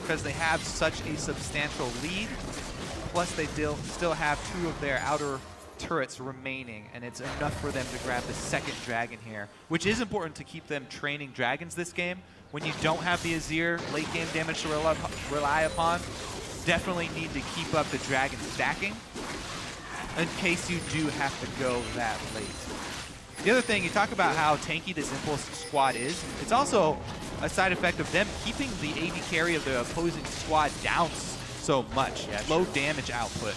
[SPEAKER 6] because they have such a substantial lead. Plus, they still have 2 of their outer turrets remaining, and it's enough for them to grab the second dragon here, which is important to keep them training dragons this game. When you don't have the Azir late game damage to rely upon, definitely need to keep up the dragon stacking in case you do have to go that late. The other thing, you talk about how tanky this Impulse squad is. It's also a side effect of them keeping the AD carry of the opposing squad down so much.
[SPEAKER 7] Yeah,
[SPEAKER 6] low damage output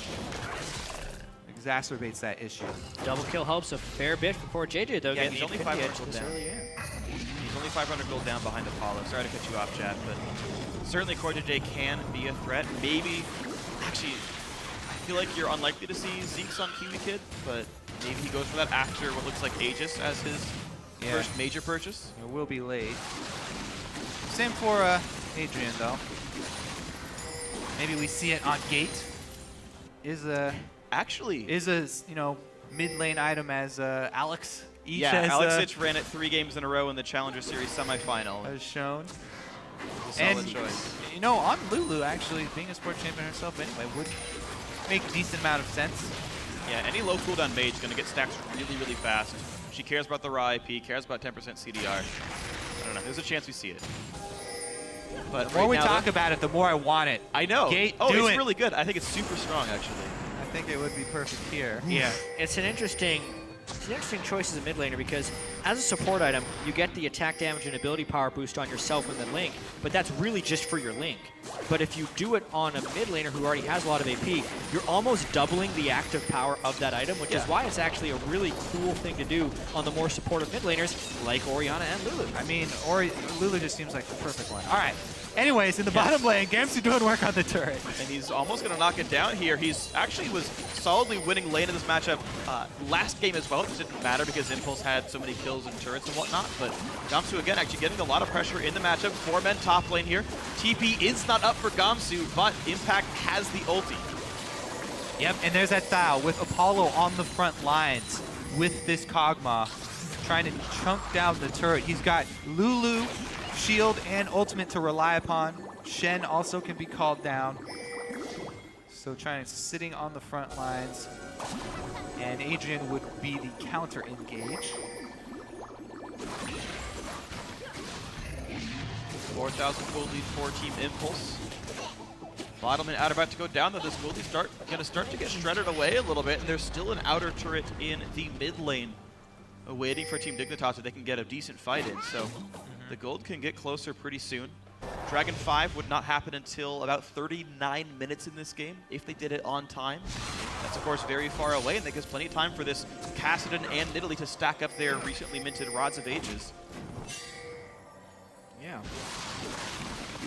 [SPEAKER 6] exacerbates that issue.
[SPEAKER 7] Double kill helps a fair bit for JJ, though.
[SPEAKER 5] Yeah,
[SPEAKER 7] getting
[SPEAKER 5] he's
[SPEAKER 7] the
[SPEAKER 5] only
[SPEAKER 7] Infinity
[SPEAKER 5] 500
[SPEAKER 7] Edge
[SPEAKER 5] gold
[SPEAKER 7] this
[SPEAKER 5] down.
[SPEAKER 7] early, yeah.
[SPEAKER 5] He's only 500 gold down behind Apollo. Sorry to cut you off, Chad, but certainly KorJJ can be a threat. Maybe, actually, I feel like you're unlikely to see Zeke's on Kiwi Kid, but maybe he goes for that after what looks like Aegis as his first major purchase.
[SPEAKER 6] It will be late. Same for Adrian, though. Maybe we see it on Gate. Is a mid lane item as Alex.
[SPEAKER 5] Yeah, Alex Sitch ran it 3 games in a row in the Challenger Series semifinal.
[SPEAKER 6] As shown.
[SPEAKER 5] A solid choice.
[SPEAKER 6] You know, on Lulu, actually, being a sport champion herself anyway, would make a decent amount of sense.
[SPEAKER 5] Yeah, any low cooldown mage is going to get stacks really, really fast. She cares about the raw IP, cares about 10% CDR. I don't know, there's a chance we see it. But
[SPEAKER 6] The more we talk about it, the more I want it.
[SPEAKER 5] I know.
[SPEAKER 6] Gate,
[SPEAKER 5] it's
[SPEAKER 6] do it.
[SPEAKER 5] really good. I think it's super strong, actually.
[SPEAKER 6] I think it would be perfect here.
[SPEAKER 7] Yeah, it's an interesting choice as a mid laner because as a support item, you get the attack damage and ability power boost on yourself and the Link, but that's really just for your Link. But if you do it on a mid laner who already has a lot of AP, you're almost doubling the active power of that item, which is why it's actually a really cool thing to do on the more supportive mid laners like Orianna and Lulu.
[SPEAKER 6] I mean, Lulu just seems like the perfect one. All right. Anyways, in the bottom lane, Gamsu doing work on the turret.
[SPEAKER 5] And he's almost going to knock it down here. He's actually was solidly winning lane in this matchup last game as well. It just didn't matter because Impulse had so many kills and turrets and whatnot. But Gamsu, again, actually getting a lot of pressure in the matchup. 4 men top lane here. TP is not up for Gamsu, but Impact has the ulti.
[SPEAKER 6] Yep, and there's that Thao with Apollo on the front lines with this Kog'Maw trying to chunk down the turret. He's got Lulu, shield, and ultimate to rely upon. Shen also can be called down. So sitting on the front lines. And Adrian would be the counter engage.
[SPEAKER 5] 4,000 gold lead for Team Impulse. Bottom and out about to go down, though this gold lead gonna start to get shredded away a little bit, and there's still an outer turret in the mid lane waiting for Team Dignitas so they can get a decent fight in. So the gold can get closer pretty soon. Dragon 5 would not happen until about 39 minutes in this game if they did it on time. That's of course very far away, and that gives plenty of time for this Kassadin and Nidalee to stack up their recently minted Rods of Ages.
[SPEAKER 7] Yeah.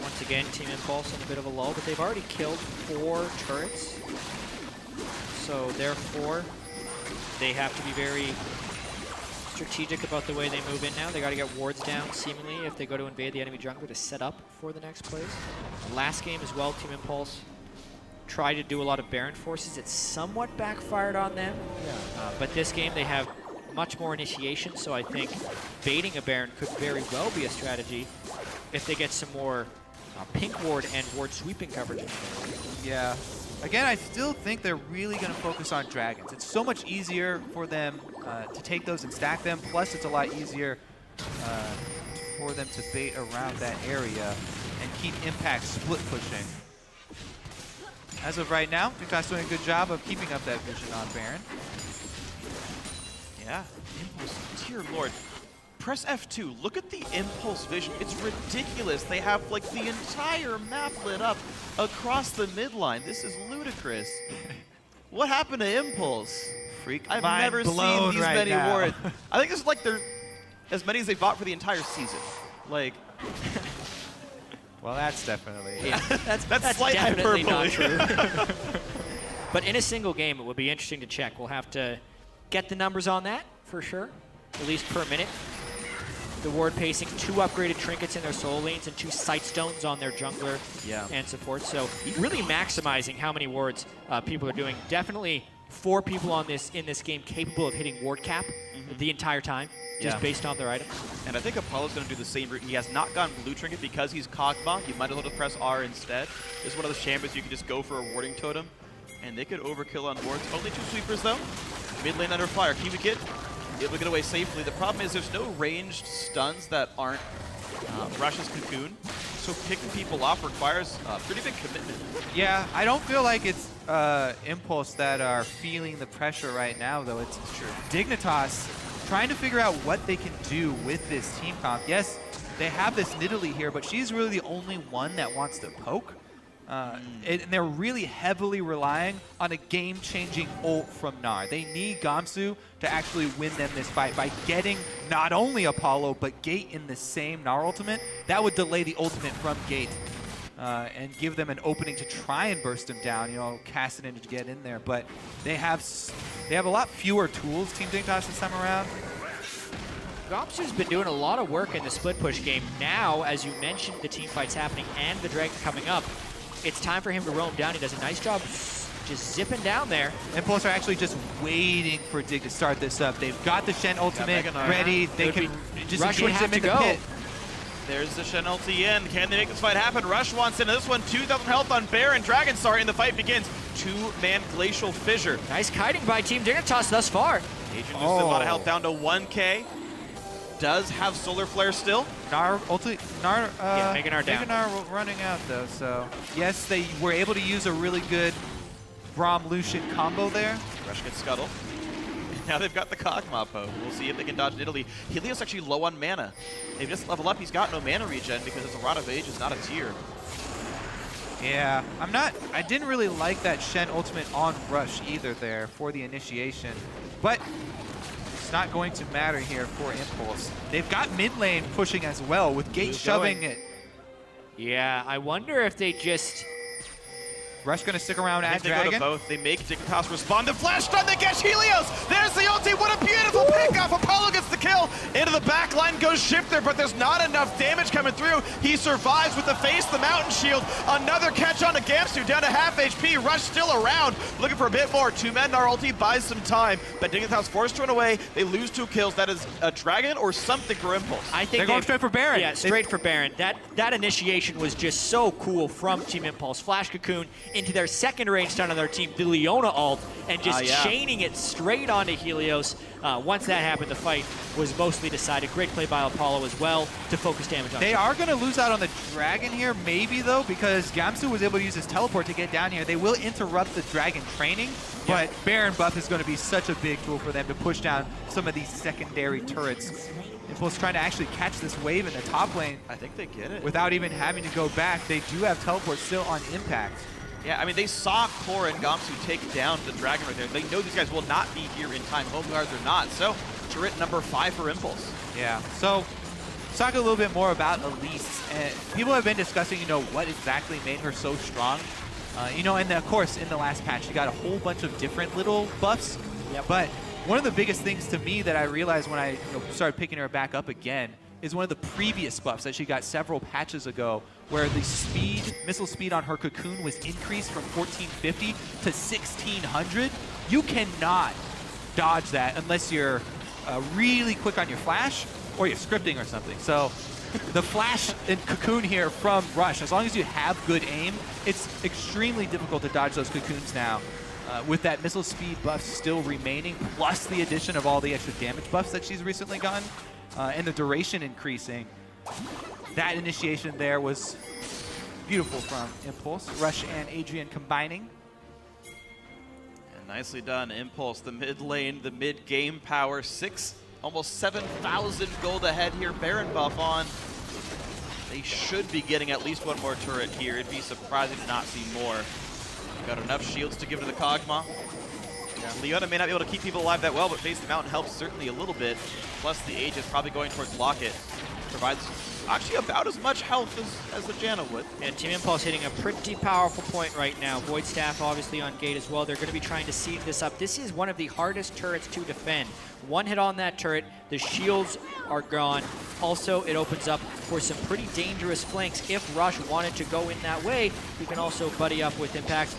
[SPEAKER 7] Once again, Team Impulse in a bit of a lull, but they've already killed 4 turrets. So therefore, they have to be very strategic about the way they move in now. They got to get wards down, seemingly, if they go to invade the enemy jungler to set up for the next plays. Last game as well, Team Impulse tried to do a lot of Baron forces. It somewhat backfired on them. But this game, they have much more initiation, so I think baiting a Baron could very well be a strategy if they get some more pink ward and ward sweeping coverage.
[SPEAKER 6] Yeah. Again, I still think they're really going to focus on dragons. It's so much easier for them to take those and stack them. Plus, it's a lot easier for them to bait around that area and keep Impact split pushing. As of right now, Dignitas doing a good job of keeping up that vision on Baron.
[SPEAKER 5] Yeah, Impulse, dear lord. Press F2, look at the Impulse vision. It's ridiculous. They have like the entire map lit up across the midline. This is ludicrous. What happened to Impulse?
[SPEAKER 6] Freak
[SPEAKER 5] I've
[SPEAKER 6] mind
[SPEAKER 5] never
[SPEAKER 6] blown
[SPEAKER 5] seen these
[SPEAKER 6] right
[SPEAKER 5] many
[SPEAKER 6] now.
[SPEAKER 5] wards. I think this is like they're as many as they bought for the entire season. Like,
[SPEAKER 6] Well, that's definitely...
[SPEAKER 7] Yeah, that's
[SPEAKER 5] slight
[SPEAKER 7] definitely not
[SPEAKER 5] hyperbole.
[SPEAKER 7] true. But in a single game, it would be interesting to check. We'll have to get the numbers on that, for sure, at least per minute. The ward pacing, 2 upgraded trinkets in their soul lanes and 2 sight stones on their jungler and support. So really maximizing how many wards people are doing. Definitely 4 people in this game capable of hitting ward cap the entire time, just based on their items.
[SPEAKER 5] And I think Apollo's going to do the same route. He has not gone blue trinket because he's Kog'Maw. You might as well just press R instead. This is one of those champions you can just go for a warding totem, and they could overkill on wards. Only 2 sweepers though. Mid lane under fire. Kiwi Kid able to get away safely. The problem is there's no ranged stuns that aren't Rush's Cocoon. So picking people off requires a pretty big commitment.
[SPEAKER 6] Yeah, I don't feel like it's Impulse that are feeling the pressure right now, though. It's Dignitas trying to figure out what they can do with this team comp. Yes, they have this Nidalee here, but she's really the only one that wants to poke. And they're really heavily relying on a game-changing ult from Gnar. They need Gamsu to actually win them this fight by getting not only Apollo, but Gate in the same Gnar ultimate. That would delay the ultimate from Gate and give them an opening to try and burst him down, you know, cast it in to get in there. But they have a lot fewer tools, Team Dignitas, this time around.
[SPEAKER 7] Gamsu's been doing a lot of work in the split push game. Now, as you mentioned, the team fight's happening and the Dragon coming up. It's time for him to roam down. He does a nice job just zipping down there.
[SPEAKER 6] Impulse are actually just waiting for Dig to start this up. They've got the Shen ultimate ready. They can just
[SPEAKER 7] Rush would
[SPEAKER 6] engage
[SPEAKER 7] have
[SPEAKER 6] them
[SPEAKER 7] to
[SPEAKER 6] in the
[SPEAKER 7] go.
[SPEAKER 6] pit.
[SPEAKER 5] There's the Shen ulti in. Can they make this fight happen? Rush wants into this one. 2,000 health on Baron. Dragon Star, and the fight begins. Two-man Glacial Fissure.
[SPEAKER 7] Nice kiting by Team Dignitas thus far.
[SPEAKER 5] Agent loses a lot of health down to 1K. Does have Solar Flare still.
[SPEAKER 6] Gnar
[SPEAKER 7] Mega Gnar down.
[SPEAKER 6] Mega Gnar running out though, so yes, they were able to use a really good Braum Lucian combo there.
[SPEAKER 5] Rush gets Scuttle. Now they've got the Kog'Maw poke. We'll see if they can dodge Nidalee. Helios actually low on mana. They've just leveled up. He's got no mana regen because his Rod of Age is not a tier.
[SPEAKER 6] Yeah, I didn't really like that Shen ultimate on Rush either there for the initiation, but it's not going to matter here for Impulse. They've got mid lane pushing as well with Gate shoving it.
[SPEAKER 7] Yeah, I wonder if they just...
[SPEAKER 6] Rush gonna stick around at
[SPEAKER 5] They
[SPEAKER 6] Dragon.
[SPEAKER 5] go to both. They make Dignitas respond. The flash stun, they catch Helios! There's the ulti, what a beautiful pickoff! Apollo gets the kill! Into the back line goes Shifter, but there's not enough damage coming through. He survives with the face, the mountain shield. Another catch on to Gamsu, down to half HP. Rush still around, looking for a bit more. Two men, our ulti buys some time, but Dignitas forced to run away. They lose 2 kills. That is a Dragon or something for Impulse.
[SPEAKER 7] I think
[SPEAKER 6] They're going straight for Baron.
[SPEAKER 7] Yeah, straight for Baron. That initiation was just so cool from Team Impulse. Flash Cocoon into their second range stun on their team, the Leona ult, and just chaining it straight onto Helios. Once that happened, the fight was mostly decided. Great play by Apollo as well to focus damage on.
[SPEAKER 6] They are going to lose out on the Dragon here, maybe though, because Gamsu was able to use his teleport to get down here. They will interrupt the Dragon training, but Baron buff is going to be such a big tool for them to push down some of these secondary turrets. Impulse trying to actually catch this wave in the top lane.
[SPEAKER 5] I think they get it.
[SPEAKER 6] Without even having to go back. They do have teleport still on impact.
[SPEAKER 5] Yeah, I mean, they saw Core and Gamsu take down the Dragon right there. They know these guys will not be here in time, home guards or not. So, turret number 5 for Impulse.
[SPEAKER 6] Yeah, so let's talk a little bit more about Elise. People have been discussing, you know, what exactly made her so strong. You know, and of course, in the last patch, she got a whole bunch of different little buffs. But one of the biggest things to me that I realized when I started picking her back up again is one of the previous buffs that she got several patches ago, where the speed, missile speed on her Cocoon was increased from 1450 to 1600. You cannot dodge that unless you're really quick on your flash or you're scripting or something. So the flash and Cocoon here from Rush, as long as you have good aim, it's extremely difficult to dodge those Cocoons now. With that missile speed buff still remaining, plus the addition of all the extra damage buffs that she's recently gotten, and the duration increasing. That initiation there was beautiful from Impulse. Rush and Adrian combining.
[SPEAKER 5] And nicely done, Impulse, the mid lane, the mid game power, almost 7,000 gold ahead here. Baron buff on. They should be getting at least one more turret here. It'd be surprising to not see more. Got enough shields to give to the Kog'Maw. Leona may not be able to keep people alive that well, but Face the Mountain helps certainly a little bit. Plus the Age is probably going towards Locket. Provides actually about as much health as the Janna would.
[SPEAKER 7] And Team Impulse hitting a pretty powerful point right now. Void Staff obviously on Gate as well. They're going to be trying to siege this up. This is one of the hardest turrets to defend. One hit on that turret, the shields are gone. Also, it opens up for some pretty dangerous flanks. If Rush wanted to go in that way, he can also buddy up with Impact.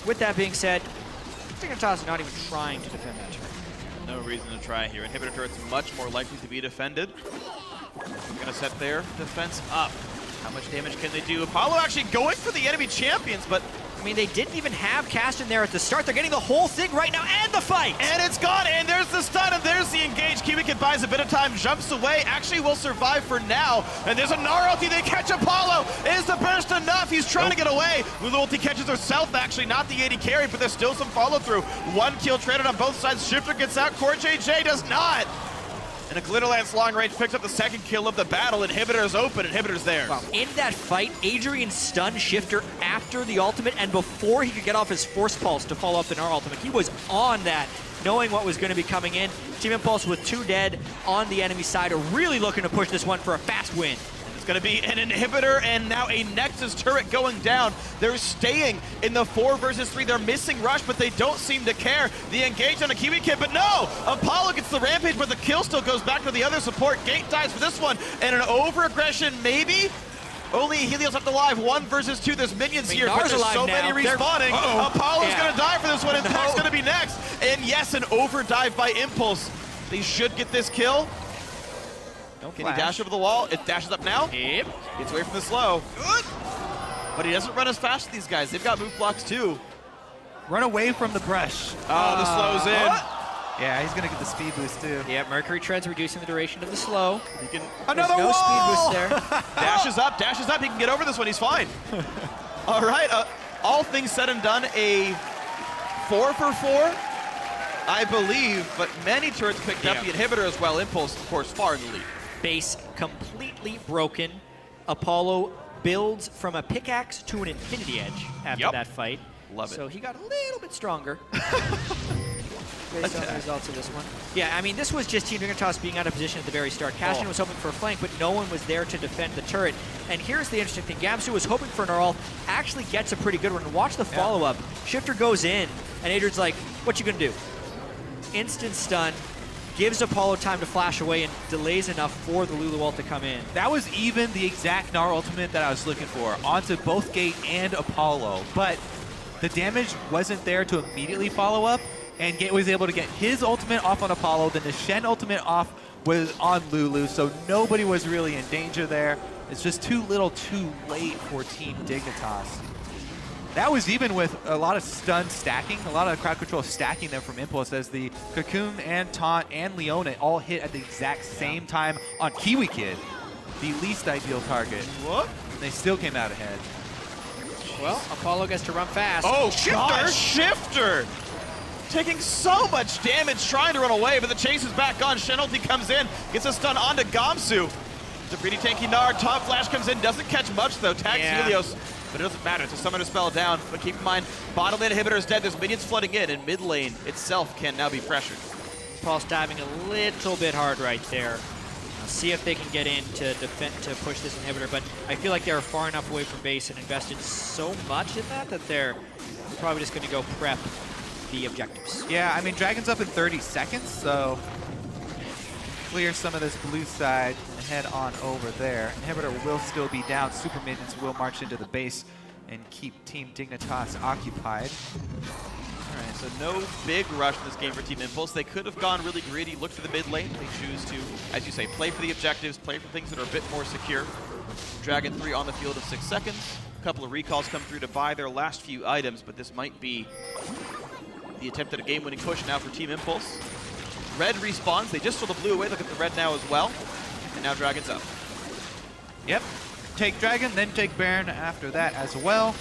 [SPEAKER 7] With that being said, Dignitas is not even trying to defend that turret.
[SPEAKER 5] No reason to try here. Inhibitor turret's much more likely to be defended. They're gonna set their defense up. How much damage can they do? Apollo actually going for the enemy champions, but
[SPEAKER 7] I mean, they didn't even have Cast in there at the start. They're getting the whole thing right now, and the fight!
[SPEAKER 5] And it's gone, and there's the stun, and there's the engage. Kiwi buys a bit of time, jumps away, actually will survive for now. And there's a Gnar ulti, they catch Apollo. Is the burst enough? He's trying to get away. Lulu ulti catches herself, actually, not the AD carry, but there's still some follow-through. One kill traded on both sides. Shifter gets out, CoreJJ does not. And a Glitterlance long range picks up the second kill of the battle. Inhibitor's open, Inhibitor's there.
[SPEAKER 7] Wow. In that fight, Adrian stunned Shifter after the ultimate and before he could get off his Force Pulse to follow up the Gnar ultimate. He was on that, knowing what was going to be coming in. Team Impulse with 2 dead on the enemy side are really looking to push this one for a fast win.
[SPEAKER 5] It's going to be an Inhibitor and now a Nexus turret going down. They're staying in the 4 versus 3. They're missing Rush, but they don't seem to care. The engage on a Kiwi Kid, but no! Apollo gets the Rampage, but the kill still goes back to the other support. Gate dies for this one, and an over-aggression maybe? Only Helios left alive, 1 versus 2. There's minions here, but there's so many respawning. Apollo's going to die for this one, and Tech's going to be next. And yes, an overdive by Impulse. They should get this kill. Can he dash over the wall? It dashes up now.
[SPEAKER 7] Yep.
[SPEAKER 5] Gets away from the slow. Good. But he doesn't run as fast as these guys. They've got move blocks too.
[SPEAKER 6] Run away from the brush.
[SPEAKER 5] Oh, the slow's in.
[SPEAKER 6] Yeah, he's going to get the speed boost too.
[SPEAKER 7] Yeah, Mercury Tread's reducing the duration of the slow.
[SPEAKER 5] He can
[SPEAKER 6] Another
[SPEAKER 7] There's no
[SPEAKER 6] wall!
[SPEAKER 7] speed boost there.
[SPEAKER 5] dashes up. He can get over this one. He's fine. All right. All things said and done, a 4 for 4, I believe. But many turrets picked up the Inhibitor as well. Impulse, of course, far in the lead.
[SPEAKER 7] Base completely broken. Apollo builds from a pickaxe to an Infinity Edge after that fight.
[SPEAKER 5] Love it.
[SPEAKER 7] So he got a little bit stronger. Based on the results of this one. Yeah, I mean, this was just Team Dignitas being out of position at the very start. Cashin was hoping for a flank, but no one was there to defend the turret. And here's the interesting thing. Gamsu was hoping for an Gnar ult, actually gets a pretty good one. And watch the follow-up. Shifter goes in, and Adrian's like, what you gonna do? Instant stun. Gives Apollo time to flash away and delays enough for the Lulu ult to come in.
[SPEAKER 6] That was even the exact Gnar ultimate that I was looking for, onto both Gate and Apollo. But the damage wasn't there to immediately follow up, and Gate was able to get his ultimate off on Apollo, then the Shen ultimate off was on Lulu, so nobody was really in danger there. It's just too little too late for Team Dignitas. That was even with a lot of stun stacking, a lot of crowd control stacking them from Impulse, as the Cocoon and Taunt and Leona all hit at the exact same time on Kiwi Kid, the least ideal target.
[SPEAKER 5] What?
[SPEAKER 6] And they still came out ahead.
[SPEAKER 7] Well, Apollo gets to run fast.
[SPEAKER 5] Oh, Shifter! Taking so much damage trying to run away, but the chase is back on. Shen ulti comes in, gets a stun onto Gamsu. It's a pretty tanky Gnar. Top Flash comes in, doesn't catch much though. Tags Helios. But it doesn't matter to summon a spell down. But keep in mind, bottom lane Inhibitor is dead. There's minions flooding in, and mid lane itself can now be pressured.
[SPEAKER 7] Paul's diving a little bit hard right there. See if they can get in to defend, to push this Inhibitor. But I feel like they're far enough away from base and invested so much in that they're probably just going to go prep the objectives.
[SPEAKER 6] Yeah, I mean, Dragon's up in 30 seconds, so clear some of this blue side and head on over there. Inhibitor will still be down. Super Minions will march into the base and keep Team Dignitas occupied.
[SPEAKER 5] All right, so no big rush in this game for Team Impulse. They could have gone really greedy, look for the mid lane. They choose to, as you say, play for the objectives, play for things that are a bit more secure. Dragon 3 on the field in 6 seconds. A couple of recalls come through to buy their last few items, but this might be the attempt at a game-winning push now for Team Impulse. Red respawns. They just saw the blue away. Look at the red now as well. And now Dragon's up.
[SPEAKER 6] Yep. Take Dragon, then take Baron after that as well.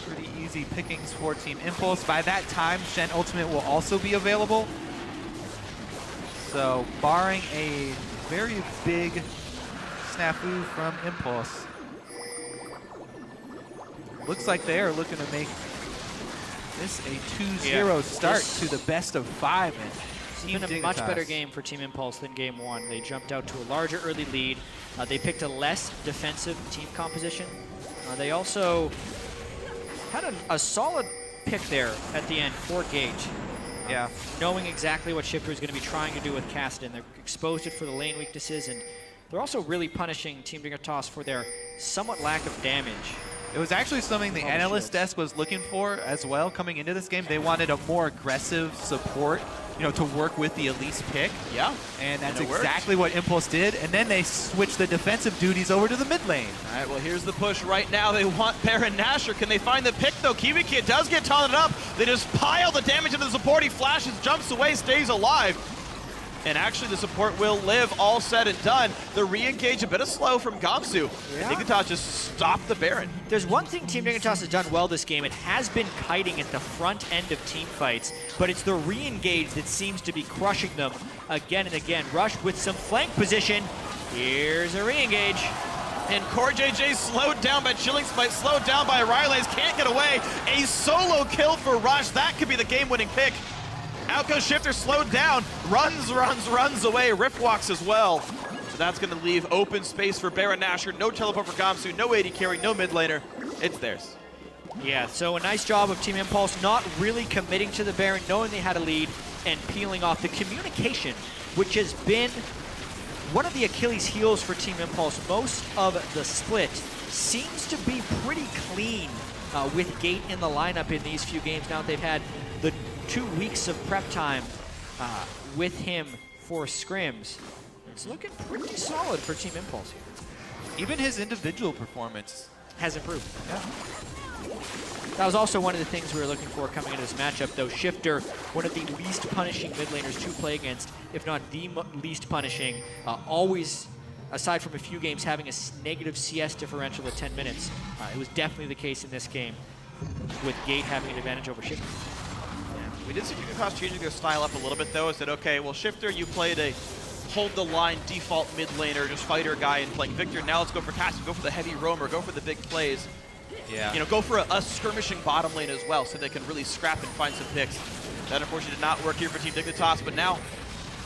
[SPEAKER 6] Pretty easy pickings for Team Impulse. By that time, Shen Ultimate will also be available. So, barring a very big snafu from Impulse, looks like they are looking to make this a 2-0 start to the best of 5.
[SPEAKER 7] It's been a much better game for Team Impulse than game 1. They jumped out to a larger early lead. They picked a less defensive team composition. They also had a solid pick there at the end for Gage.
[SPEAKER 6] Yeah.
[SPEAKER 7] Knowing exactly what Shifter is going to be trying to do with Kassadin. They're exposed it for the lane weaknesses, and they're also really punishing Team Dignitas for their somewhat lack of damage.
[SPEAKER 6] It was actually something the analyst desk was looking for as well coming into this game. They wanted a more aggressive support to work with the Elise pick.
[SPEAKER 5] Yeah.
[SPEAKER 6] And that's
[SPEAKER 5] And it worked.
[SPEAKER 6] exactly what Impulse did. And then they switched the defensive duties over to the mid lane.
[SPEAKER 5] All right, well, here's the push right now. They want Baron Nashor. Can they find the pick, though? Kiwi Kid does get taunted up. They just pile the damage into the support. He flashes, jumps away, stays alive. And actually, the support will live, all said and done. The re-engage a bit of slow from Gamsu.
[SPEAKER 7] Yeah.
[SPEAKER 5] And Dignitas just stopped the Baron.
[SPEAKER 7] There's one thing Team Dignitas has done well this game. It has been kiting at the front end of team fights, but it's the re-engage that seems to be crushing them again and again. Rush with some flank position. Here's a re-engage.
[SPEAKER 5] And Core JJ slowed down by Chilling Spite, slowed down by Rylays, can't get away. A solo kill for Rush. That could be the game-winning pick. Out goes Shifter, slowed down, runs away. Rift walks as well. So that's going to leave open space for Baron Nashor. No teleport for Gamsu, no AD carry, no mid laner. It's theirs.
[SPEAKER 7] Yeah, so a nice job of Team Impulse not really committing to the Baron, knowing they had a lead, and peeling off the communication, which has been one of the Achilles heels for Team Impulse. Most of the split seems to be pretty clean with Gate in the lineup in these few games. Now that they've had the 2 weeks of prep time with him for scrims, it's looking pretty solid for Team Impulse here.
[SPEAKER 6] Even his individual performance
[SPEAKER 7] Has improved.
[SPEAKER 6] Yeah.
[SPEAKER 7] That was also one of the things we were looking for coming into this matchup, though. Shifter, one of the least punishing mid laners to play against, if not the least punishing, always, aside from a few games, having a negative CS differential at 10 minutes. It was definitely the case in this game, with Gate having an advantage over Shifter.
[SPEAKER 5] We did see Dignitas changing their style up a little bit, though. I said, okay, well, Shifter, you played a hold the line default mid laner, just fighter guy and playing Victor. Now let's go for Cassie, go for the heavy roamer, go for the big plays.
[SPEAKER 6] Yeah.
[SPEAKER 5] Go for a skirmishing bottom lane as well, so they can really scrap and find some picks. That unfortunately did not work here for Team Dignitas, but now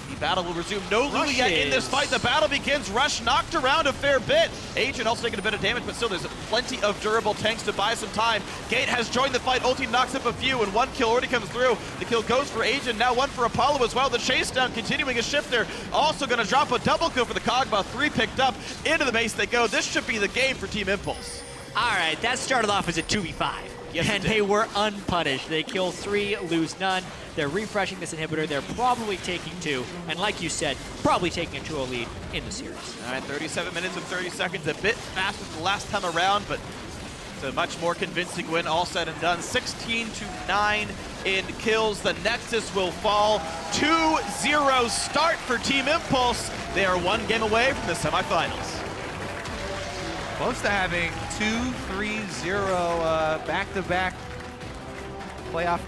[SPEAKER 5] the battle will resume. No Lulu yet in this fight. The battle begins. Rush knocked around a fair bit. Agent also taking a bit of damage, but still there's plenty of durable tanks to buy some time. Gate has joined the fight. Ulti knocks up a few, and one kill already comes through. The kill goes for Agent. Now one for Apollo as well. The chase down continuing a Shifter. Also going to drop a double kill for the Kog'Maw. 3 picked up. Into the base they go. This should be the game for Team Impulse.
[SPEAKER 7] All right, that started off as a 2v5.
[SPEAKER 5] Yes,
[SPEAKER 7] and
[SPEAKER 5] it did.
[SPEAKER 7] they were unpunished. They kill 3, lose none. They're refreshing this inhibitor. They're probably taking 2, and like you said, probably taking a 2-0 lead in the series.
[SPEAKER 5] All right, 37 minutes and 30 seconds, a bit faster than the last time around, but it's a much more convincing win, all said and done. 16-9 in kills. The Nexus will fall. 2-0 start for Team Impulse. They are 1 game away from the semifinals.
[SPEAKER 6] Close to having 2-3-0 back-to-back playoff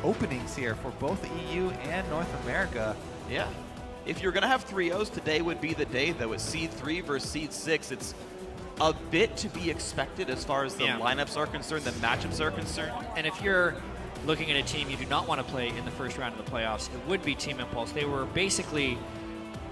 [SPEAKER 6] openings here for both EU and North America.
[SPEAKER 5] Yeah. If you're going to have 3-0s, today would be the day, though. It's Seed 3 versus Seed 6. It's a bit to be expected as far as the lineups are concerned, the matchups are concerned.
[SPEAKER 7] And if you're looking at a team you do not want to play in the first round of the playoffs, it would be Team Impulse. They were basically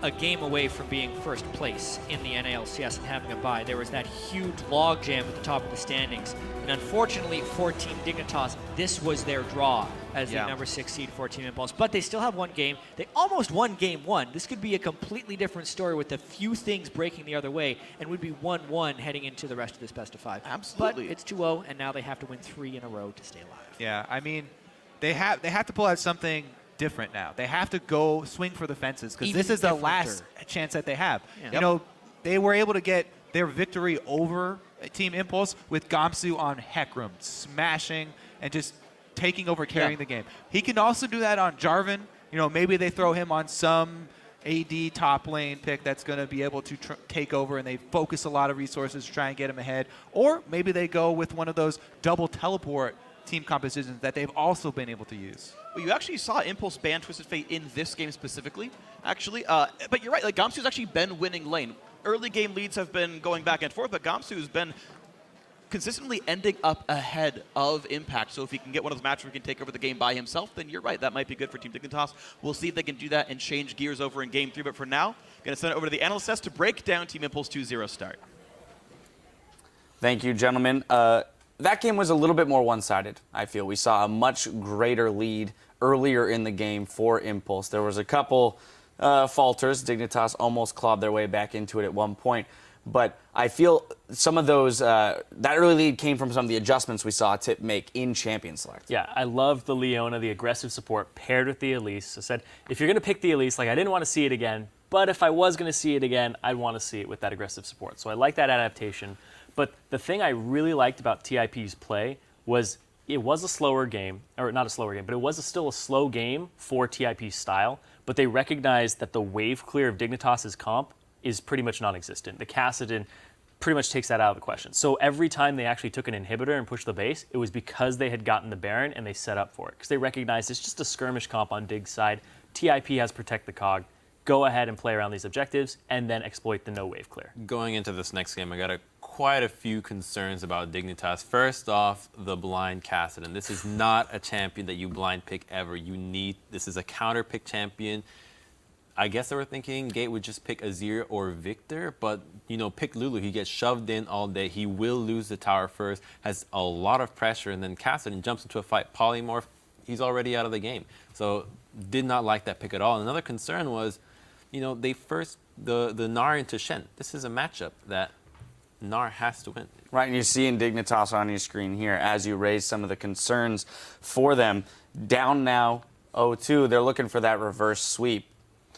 [SPEAKER 7] a game away from being first place in the NALCS and having a bye. There was that huge logjam at the top of the standings. And unfortunately for Team Dignitas, this was their draw as the number 6 seed for Team Impulse. But they still have 1 game. They almost won game 1. This could be a completely different story with a few things breaking the other way, and would be 1-1 heading into the rest of this best of 5.
[SPEAKER 5] Absolutely.
[SPEAKER 7] But it's 2-0, and now they have to win 3 in a row to stay alive.
[SPEAKER 6] Yeah, I mean, they have to pull out something different now. They have to go swing for the fences, because this is the last chance that they have.
[SPEAKER 7] Yeah.
[SPEAKER 6] They were able to get their victory over Team Impulse with Gamsu on Heckram, smashing and just taking over, carrying the game. He can also do that on Jarvan. Maybe they throw him on some AD top lane pick that's going to be able to take over, and they focus a lot of resources to try and get him ahead. Or maybe they go with one of those double teleport team compositions that they've also been able to use.
[SPEAKER 5] Well, you actually saw Impulse ban Twisted Fate in this game specifically, actually. But you're right, like Gamsu's actually been winning lane. Early game leads have been going back and forth, but Gamsu's been consistently ending up ahead of Impact. So if he can get one of those matches where he can take over the game by himself, then you're right, that might be good for Team Dignitas. We'll see if they can do that and change gears over in game 3. But for now, going to send it over to the analyst desk to break down Team Impulse 2-0 start.
[SPEAKER 1] Thank you, gentlemen. That game was a little bit more one-sided, I feel. We saw a much greater lead earlier in the game for Impulse. There was a couple falters. Dignitas almost clawed their way back into it at one point. But I feel some of those, that early lead came from some of the adjustments we saw Tip make in Champion Select.
[SPEAKER 2] Yeah, I love the Leona, the aggressive support paired with the Elise. I said, if you're going to pick the Elise, like I didn't want to see it again, but if I was going to see it again, I'd want to see it with that aggressive support. So I like that adaptation. But the thing I really liked about TIP's play was it was a slower game, or not a slower game, but it was still a slow game for TIP's style, but they recognized that the wave clear of Dignitas's comp is pretty much non-existent. The Kassadin pretty much takes that out of the question. So every time they actually took an inhibitor and pushed the base, it was because they had gotten the Baron and they set up for it, because they recognized it's just a skirmish comp on Dig's side. TIP has Protect the Cog. Go ahead and play around these objectives and then exploit the no wave clear.
[SPEAKER 3] Going into this next game, I got quite a few concerns about Dignitas. First off, the blind Kassadin. This is not a champion that you blind pick ever. This is a counter pick champion. I guess they were thinking Gate would just pick Azir or Victor, but pick Lulu. He gets shoved in all day. He will lose the tower first, has a lot of pressure, and then Kassadin jumps into a fight. Polymorph, he's already out of the game. So did not like that pick at all. Another concern was, they first the Gnar into Shen. This is a matchup that Gnar has to win.
[SPEAKER 1] Right, and you're seeing Dignitas on your screen here as you raise some of the concerns for them. Down now 0-2, they're looking for that reverse sweep.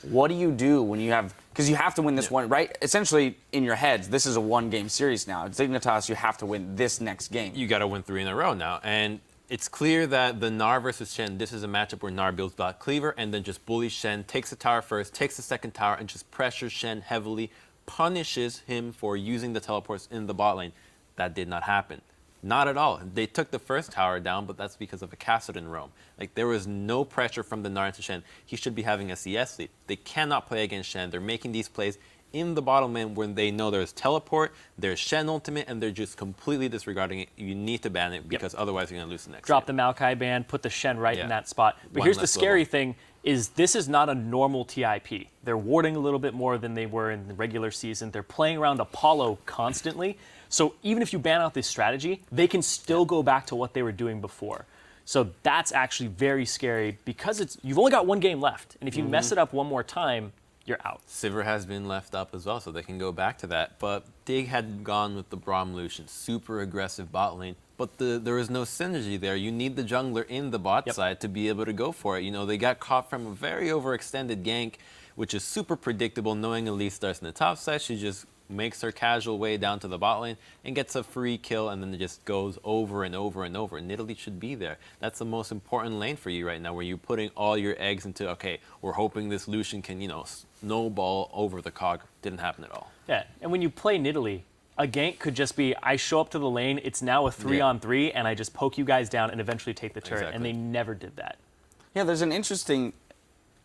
[SPEAKER 1] What do you do when you have, because you have to win this one, right? Essentially, in your heads, this is a one-game series now. Dignitas, you have to win this next game.
[SPEAKER 3] You got to win 3 in a row now, and it's clear that the Gnar versus Shen, this is a matchup where Gnar builds Black Cleaver and then just bullies Shen, takes the tower first, takes the second tower, and just pressures Shen heavily, punishes him for using the teleports in the bot lane. That did not happen. Not at all. They took the first tower down, but that's because of a Kassadin roam. Like, there was no pressure from the Gnar into Shen. He should be having a CS lead. They cannot play against Shen. They're making these plays in the bottom lane when they know there's teleport, there's Shen ultimate, and they're just completely disregarding it. You need to ban it because otherwise you're going to lose the next
[SPEAKER 2] Drop
[SPEAKER 3] game.
[SPEAKER 2] the Maokai ban, put the Shen right in that spot. But
[SPEAKER 3] One
[SPEAKER 2] here's the
[SPEAKER 3] less
[SPEAKER 2] scary
[SPEAKER 3] level.
[SPEAKER 2] thing, is this is not a normal TIP. They're warding a little bit more than they were in the regular season. They're playing around Apollo constantly. So even if you ban out this strategy, they can still go back to what they were doing before. So that's actually very scary because you've only got one game left. And if you mess it up one more time, you're out.
[SPEAKER 3] Sivir has been left up as well, so they can go back to that. But Dig had gone with the Braum Lucian, super aggressive bot lane. But there was no synergy there. You need the jungler in the bot side to be able to go for it. They got caught from a very overextended gank, which is super predictable, knowing Elise starts in the top side. She just makes her casual way down to the bot lane and gets a free kill, and then it just goes over and over and over. And Nidalee should be there. That's the most important lane for you right now, where you're putting all your eggs into, okay, we're hoping this Lucian can, snowball over the cog. Didn't happen at all.
[SPEAKER 2] Yeah, and when you play Nidalee, a gank could just be, I show up to the lane, it's now a 3-on-3, and I just poke you guys down and eventually take the turret, and they never did that.
[SPEAKER 1] Yeah, there's an interesting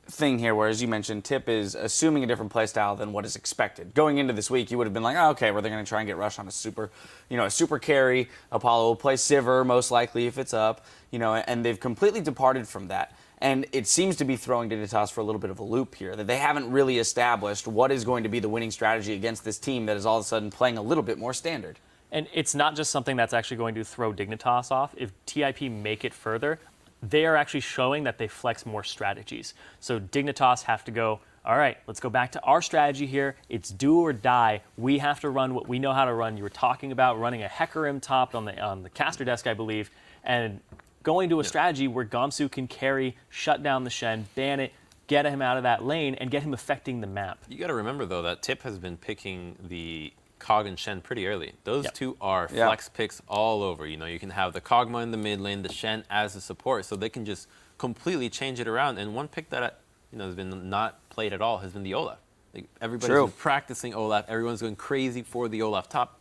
[SPEAKER 1] thing here where, as you mentioned, Tip is assuming a different playstyle than what is expected. Going into this week, you would have been like, oh, okay, well, they're going to try and get rushed on a super carry. Apollo will play Sivir, most likely, if it's up, and they've completely departed from that. And it seems to be throwing Dignitas for a little bit of a loop here, that they haven't really established what is going to be the winning strategy against this team that is all of a sudden playing a little bit more standard.
[SPEAKER 2] And it's not just something that's actually going to throw Dignitas off. If TIP make it further, they are actually showing that they flex more strategies. So Dignitas have to go, all right, let's go back to our strategy here. It's do or die. We have to run what we know how to run. You were talking about running a Hecarim top on the caster desk, I believe, and going to a strategy where Gamsu can carry, shut down the Shen, ban it, get him out of that lane, and get him affecting the map.
[SPEAKER 3] You got to remember, though, that Tip has been picking the Cog and Shen pretty early. Those two are flex picks all over. You can have the Kog'Maw in the mid lane, the Shen as a support, so they can just completely change it around. And one pick that has been not played at all has been the Olaf. Like, everybody's been practicing Olaf. Everyone's going crazy for the Olaf top.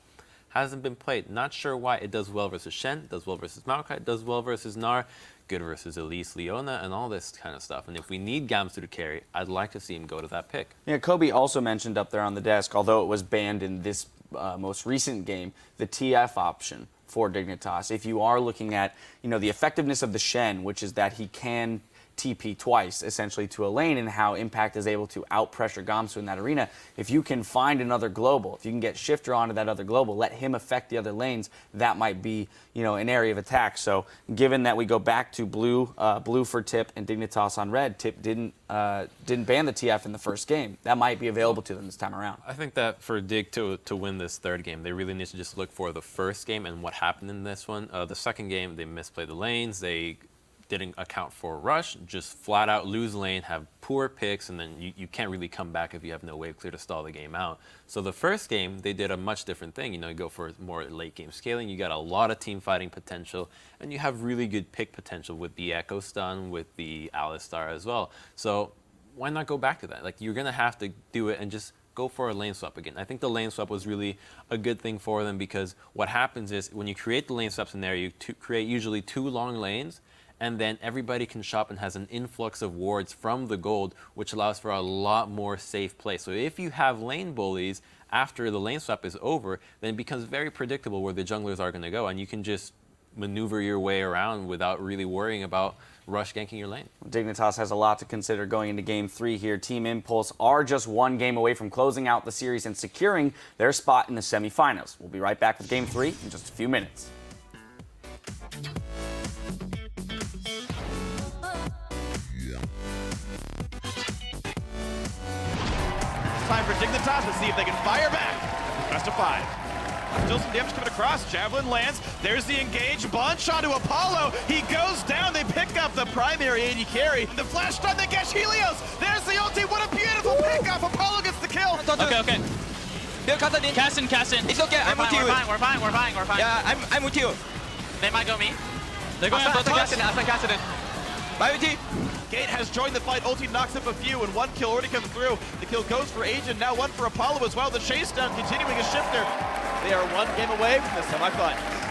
[SPEAKER 3] Hasn't been played. Not sure why. It does well versus Shen, does well versus Maokai, does well versus Gnar, good versus Elise, Leona, and all this kind of stuff. And if we need Gamsu to carry, I'd like to see him go to that pick.
[SPEAKER 1] Yeah, Kobe also mentioned up there on the desk, although it was banned in this most recent game, the TF option for Dignitas. If you are looking at, the effectiveness of the Shen, which is that he can TP twice, essentially, to a lane, and how Impact is able to out-pressure Gamsu in that arena. If you can find another global, if you can get Shifter onto that other global, let him affect the other lanes, that might be, an area of attack. So given that we go back to blue for Tip and Dignitas on red, Tip didn't ban the TF in the first game. That might be available to them this time around.
[SPEAKER 3] I think that for Dig to win this third game, they really need to just look for the first game and what happened in this one. The second game, they misplayed the lanes. They didn't account for rush, just flat out lose lane, have poor picks, and then you can't really come back if you have no wave clear to stall the game out. So the first game, they did a much different thing. You go for more late game scaling, you got a lot of team fighting potential, and you have really good pick potential with the Echo Stun, with the Alistar as well. So why not go back to that? Like, you're gonna have to do it and just go for a lane swap again. I think the lane swap was really a good thing for them, because what happens is when you create the lane swap scenario, you create usually 2 long lanes, and then everybody can shop and has an influx of wards from the gold, which allows for a lot more safe play. So if you have lane bullies after the lane swap is over, then it becomes very predictable where the junglers are going to go, and you can just maneuver your way around without really worrying about rush ganking your lane.
[SPEAKER 1] Dignitas has a lot to consider going into Game 3 here. Team Impulse are just 1 game away from closing out the series and securing their spot in the semifinals. We'll be right back with Game 3 in just a few minutes.
[SPEAKER 5] Time for Dignitas to see if they can fire back. Best of 5. Still some damage coming across. Javelin lands. There's the engage. Bunch onto Apollo. He goes down. They pick up the primary AD carry. The flash stun. They catch Helios. There's the ulti. What a beautiful pickoff. Apollo gets the kill.
[SPEAKER 9] Okay.
[SPEAKER 10] Bill, cast in.
[SPEAKER 9] Cast in.
[SPEAKER 10] It's okay. I'm with you.
[SPEAKER 9] We're fine.
[SPEAKER 10] Yeah, I'm with you.
[SPEAKER 9] They might go me. They're going
[SPEAKER 10] After
[SPEAKER 9] both
[SPEAKER 10] casting, after casting. Bye, UT.
[SPEAKER 5] Gate has joined the fight. Ulti knocks up a few, and 1 kill already comes through. The kill goes for Agent. Now 1 for Apollo as well. The chase down continuing a Shifter. They are 1 game away from the semifinals.